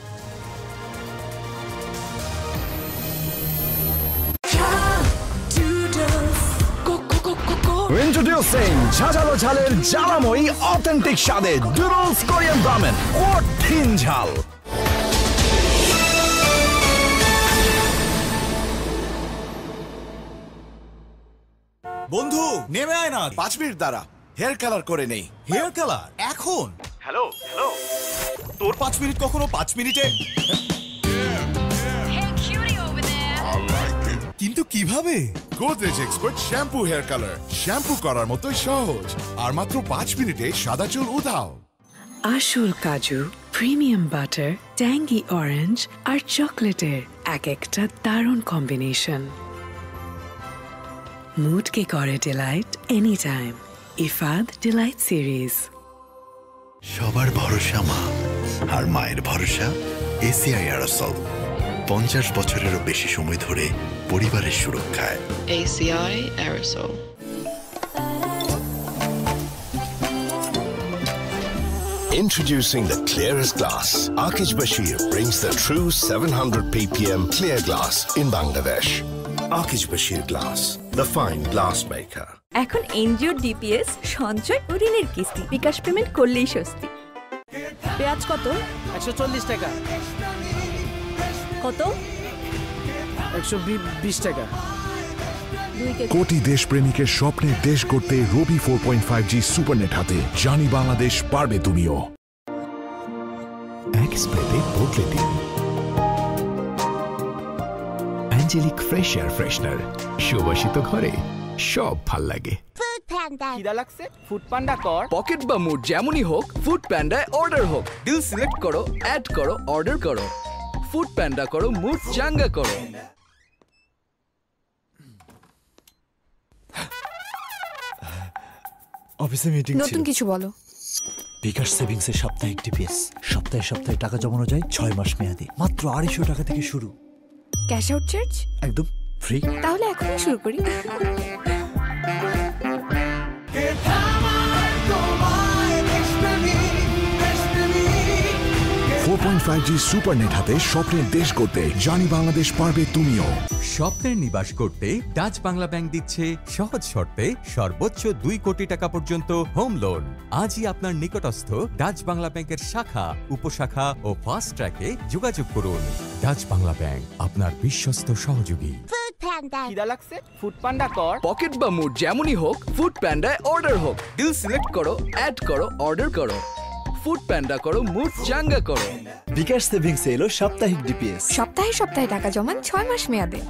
Introducing ঝাঁঝালো ঝালের জ্বালাময়ী অথেন্টিক স্বাদে ডুডলস কোরিয়ান রামেন, কঠিন ঝাল। বন্ধু নেমে আয় না, 5 মিনিট দাঁড়া, হেয়ার কালার করে নেই। হেয়ার কালার এখন? হ্যালো হ্যালো, তোর 5 মিনিট কখনো 5 মিনিটে? কিন্তু কিভাবে? Godrej expert shampoo hair colour, shampoo করার মতোই সহজ, আর মাত্র 5 মিনিটে সাদা চুল উধাও। আসল কাজু, প্রিমিয়াম বাটার, ট্যাঙ্গি অরেঞ্জ আর চকলেটের এক একটা দারুণ কম্বিনেশন। মুডকে করে delight any time. Ifad delight series. সবার ভরসা মা, আর মায়ের ভরসা এসিআই অ্যারোসল। 50 বছরেরও বেশি সময় ধরে পরিবারের সুরক্ষায়। ACI Aerosol. Introducing the clearest glass. Akij Bashir brings the true 700 ppm clear glass in Bangladesh. Akij Bashir Glass, the fine glass maker. এখন এনজিওর ডিপিএস, সঞ্চয় ও ঋণের কিস্তি বিকাশ পেমেন্ট করলেই স্বস্তি। পেঁয়াজ কত? 140 টাকা। কত? 120 টাকা। কোটি দেশপ্রেমিকের স্বপ্নের দেশ করতে রবি 4.5G সুপারনেট হাতে। জানি বাংলাদেশ, পারবে তুমিও। এক স্প্রেতে বদলে দিন অ্যাঞ্জেলিক ফ্রেশ এয়ার ফ্রেশনার। সুবাসিত ঘরে সব ভাল লাগে। খিদা লাগছে? ফুড পান্ডা কর। পকেট বা মুড যেমনই হোক, ফুড প্যান্ডায় অর্ডার হোক। ডিল সিলেক্ট করো, অ্যাড করো, অর্ডার করো। ফুড প্যান্ডা করো, মুড চাঙ্গা করো। অফিসে মিটিং ছিল। নতুন কিছু বলো। বিকাশ সেভিংসের সাপ্তাহিক টিপিএস, সপ্তাহে সপ্তাহে টাকা জমানো যায় 6 মাস মেয়াদি, মাত্র 250 টাকা থেকে শুরু। ক্যাশ আউট চার্জ একদম ফ্রি। তাহলে এখনই শুরু করি। 4.5G সুপার নেট হাতে স্বপ্নের দেশ করতে জানি বাংলাদেশ পারবে তুমিও। স্বপ্নের নিবাস করতে ডাচ বাংলা ব্যাংক দিচ্ছে সহজ শর্তে সর্বোচ্চ 2 কোটি টাকা পর্যন্ত হোম লোন। আজই আপনার নিকটস্থ ডাচ বাংলা ব্যাংকের শাখা, উপশাখা ও ফাস্ট ট্র্যাকে যোগাযোগ করুন। ডাচ বাংলা ব্যাংক, আপনার বিশ্বস্ত সহযোগী। খিদা লাগছে ফুড পান্ডা কর। পকেট বা মুড যেমনই হোক, ফুড প্যান্ডায় অর্ডার হোক। ডিল সিলেক্ট করো, অ্যাড করো, অর্ডার করো। ফুড প্যান্ডা করো, মুড চাঙ্গা করো। বিকাশ সেভিংস এলো সাপ্তাহিক ডিপিএস। সপ্তাহে সপ্তাহে টাকা জমান 6 মাস মেয়াদে।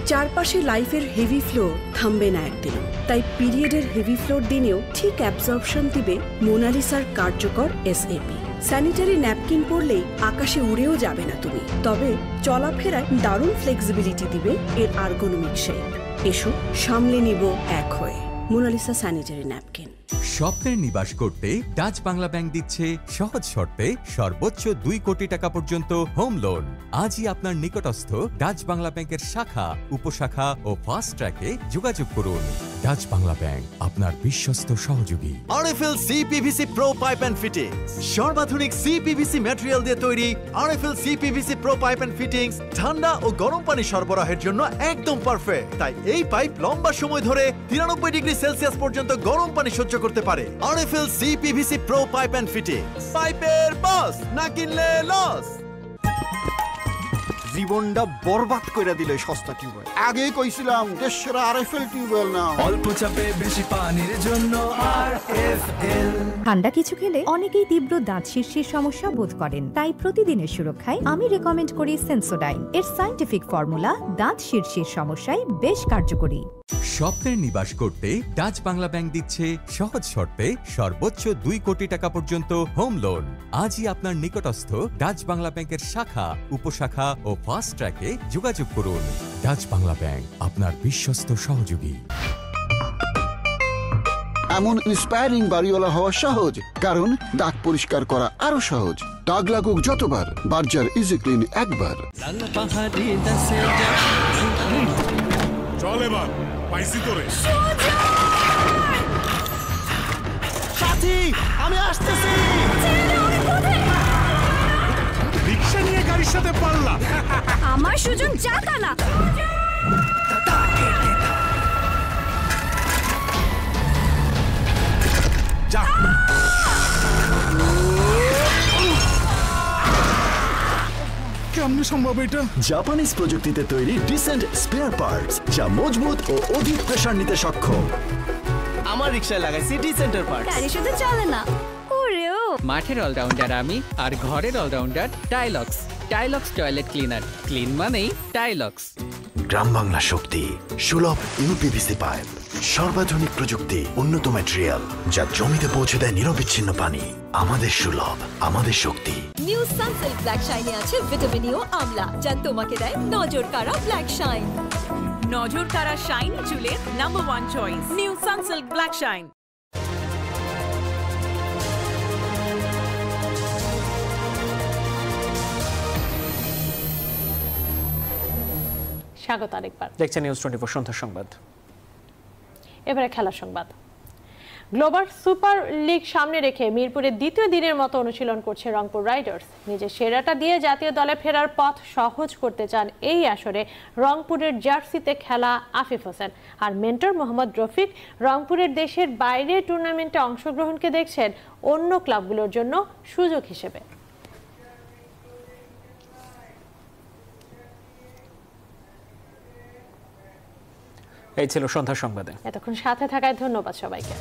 চারপাশে লাইফের হেভি ফ্লো থামবে না একদিন, তাই পিরিয়ডের হেভি ফ্লোর দিনেও ঠিক অ্যাবজর্পশন দিবে মোনালিসার কার্যকর এসএপি। স্যানিটারি ন্যাপকিন পরলেই আকাশে উড়েও যাবে না তুমি, তবে চলাফেরায় দারুণ ফ্লেক্সিবিলিটি দিবে এর আর্গোনমিক শেপ। এসো সামলে নিব এক হয়ে মোনালিসা স্যানিটারি ন্যাপকিন। স্বপ্নের নিবাস করতে ডাচ বাংলা ব্যাংক দিচ্ছে সহজ শর্তে সর্বোচ্চ 2 কোটি টাকা পর্যন্ত হোম লোন। আজই আপনার নিকটস্থ ডাচ বাংলা ব্যাংকের শাখা, উপশাখা ও ফাস্ট ট্র্যাকে যোগাযোগ করুন। ডাচ বাংলা ব্যাংক, আপনার বিশ্বস্ত সহযোগী। RFL CPVC pro pipe and fittings, সর্বাধুনিক সিপিভিসি ম্যাটেরিয়াল দিয়ে তৈরি। RFL CPVC pro pipe and fittings ঠান্ডা ও গরম পানি সরবরাহের জন্য একদম পারফেক্ট। তাই এই পাইপ লম্বা সময় ধরে 93 ডিগ্রি সেলসিয়াস পর্যন্ত গরম পানি সহ্য করতে পারে। RFL CPVC pro pipe and fittings, পাইপের বস, না কিনলে লস। জীবনটা বরবাদ করে দিল সস্তা টিউবওয়েল। আগেই কইছিলাম দেশের আরএফএল টিউবওয়েল না। অল্প চাপে বেশি পানির জন্য আরএফএল। ঠান্ডা কিছু খেলে অনেকেই তীব্র দাঁত শীর্ষের সমস্যা বোধ করেন, তাই প্রতিদিনের সুরক্ষায় আমি রেকমেন্ড করি সেন্সোডাইন। এর সায়েন্টিফিক ফর্মুলা দাঁত শীর্ষের সমস্যায় বেশ কার্যকরী। স্বপ্নের নিবাস করতে ডাচ বাংলা ব্যাংক দিচ্ছে সহজ শর্তে সর্বোচ্চ 2 কোটি টাকা পর্যন্ত হোম লোন। আজই আপনার নিকটস্থ ডাচ বাংলা ব্যাংকের শাখা, উপশাখা ও ফাস্ট ট্র্যাকে যোগাযোগ করুন। ডাচ বাংলা ব্যাংক, আপনার বিশ্বস্ত সহযোগী। এমন ইন্সপায়ারিং বাড়িওয়ালা হওয়া সহজ, কারণ দাগ পরিষ্কার করা আরো সহজ। দাগ লাগুক যতবার, বার্জার ইজি ক্লিন একবার। চল এবার পাইছি তোরে। সাথী, আমি আসতেছি। রিকশা নিয়ে গাড়ির সাথে পাল্লা। আমার সুজন জাতা না। যা। কেমনে সম্ভব এটা? জাপানিজ প্রযুক্তিতে তৈরি ডিসেন্ট স্পেয়ার পার্টস, যা মজবুত ও অধিক প্রেসার নিতে সক্ষম। আমার রিকশায় লাগাইছি ডিসেন্টার পার্টস। গাড়ি শুধু চলে না, ওরেও। মাঠের অলরাউন্ডার আমি, আর ঘরের allrounder Tylox. Tylox toilet cleaner, clean মানেই টাইলক্স। গ্রাম বাংলা শক্তি, সুলভ ইউপিভিসি পাইপ, সর্বাধুনিক প্রযুক্তি, উন্নত ম্যাটেরিয়াল, যা জমিতে পৌঁছে দেয় নিরবিচ্ছিন্ন পানি। আমাদের সুলভ, আমাদের শক্তি। নিউ সানসিল্ক ব্ল্যাক শাইনে আছে ভিটামিন ই ও আমলা, যা তোমাকে দেয় নজর কাড়া ব্ল্যাক শাইন। নজর কাড়া শাইনি চুলের number 1 choice, new Sunsilk black shine. স্বাগত আরেকবার। দেখছেন নিউজ 24 সন্ধ্যা সংবাদ। এবারে খেলার সংবাদ। গ্লোবাল সুপার লিগ সামনে রেখে মিরপুরের দ্বিতীয় দিনের মতো অনুশীলন করছে রংপুর রাইডার্স। নিজের সেরাটা দিয়ে জাতীয় দলে ফেরার পথ সহজ করতে চান এই আসরে রংপুরের জার্সিতে খেলা আফিফ হোসেন। আর মেন্টর মোহাম্মদ রফিক রংপুরের দেশের বাইরে টুর্নামেন্টে অংশগ্রহণকে দেখছেন অন্য ক্লাবগুলোর জন্য সুযোগ হিসেবে। এই ছিল সন্ধ্যা সংবাদে। এতক্ষণ সাথে থাকায় ধন্যবাদ সবাইকে।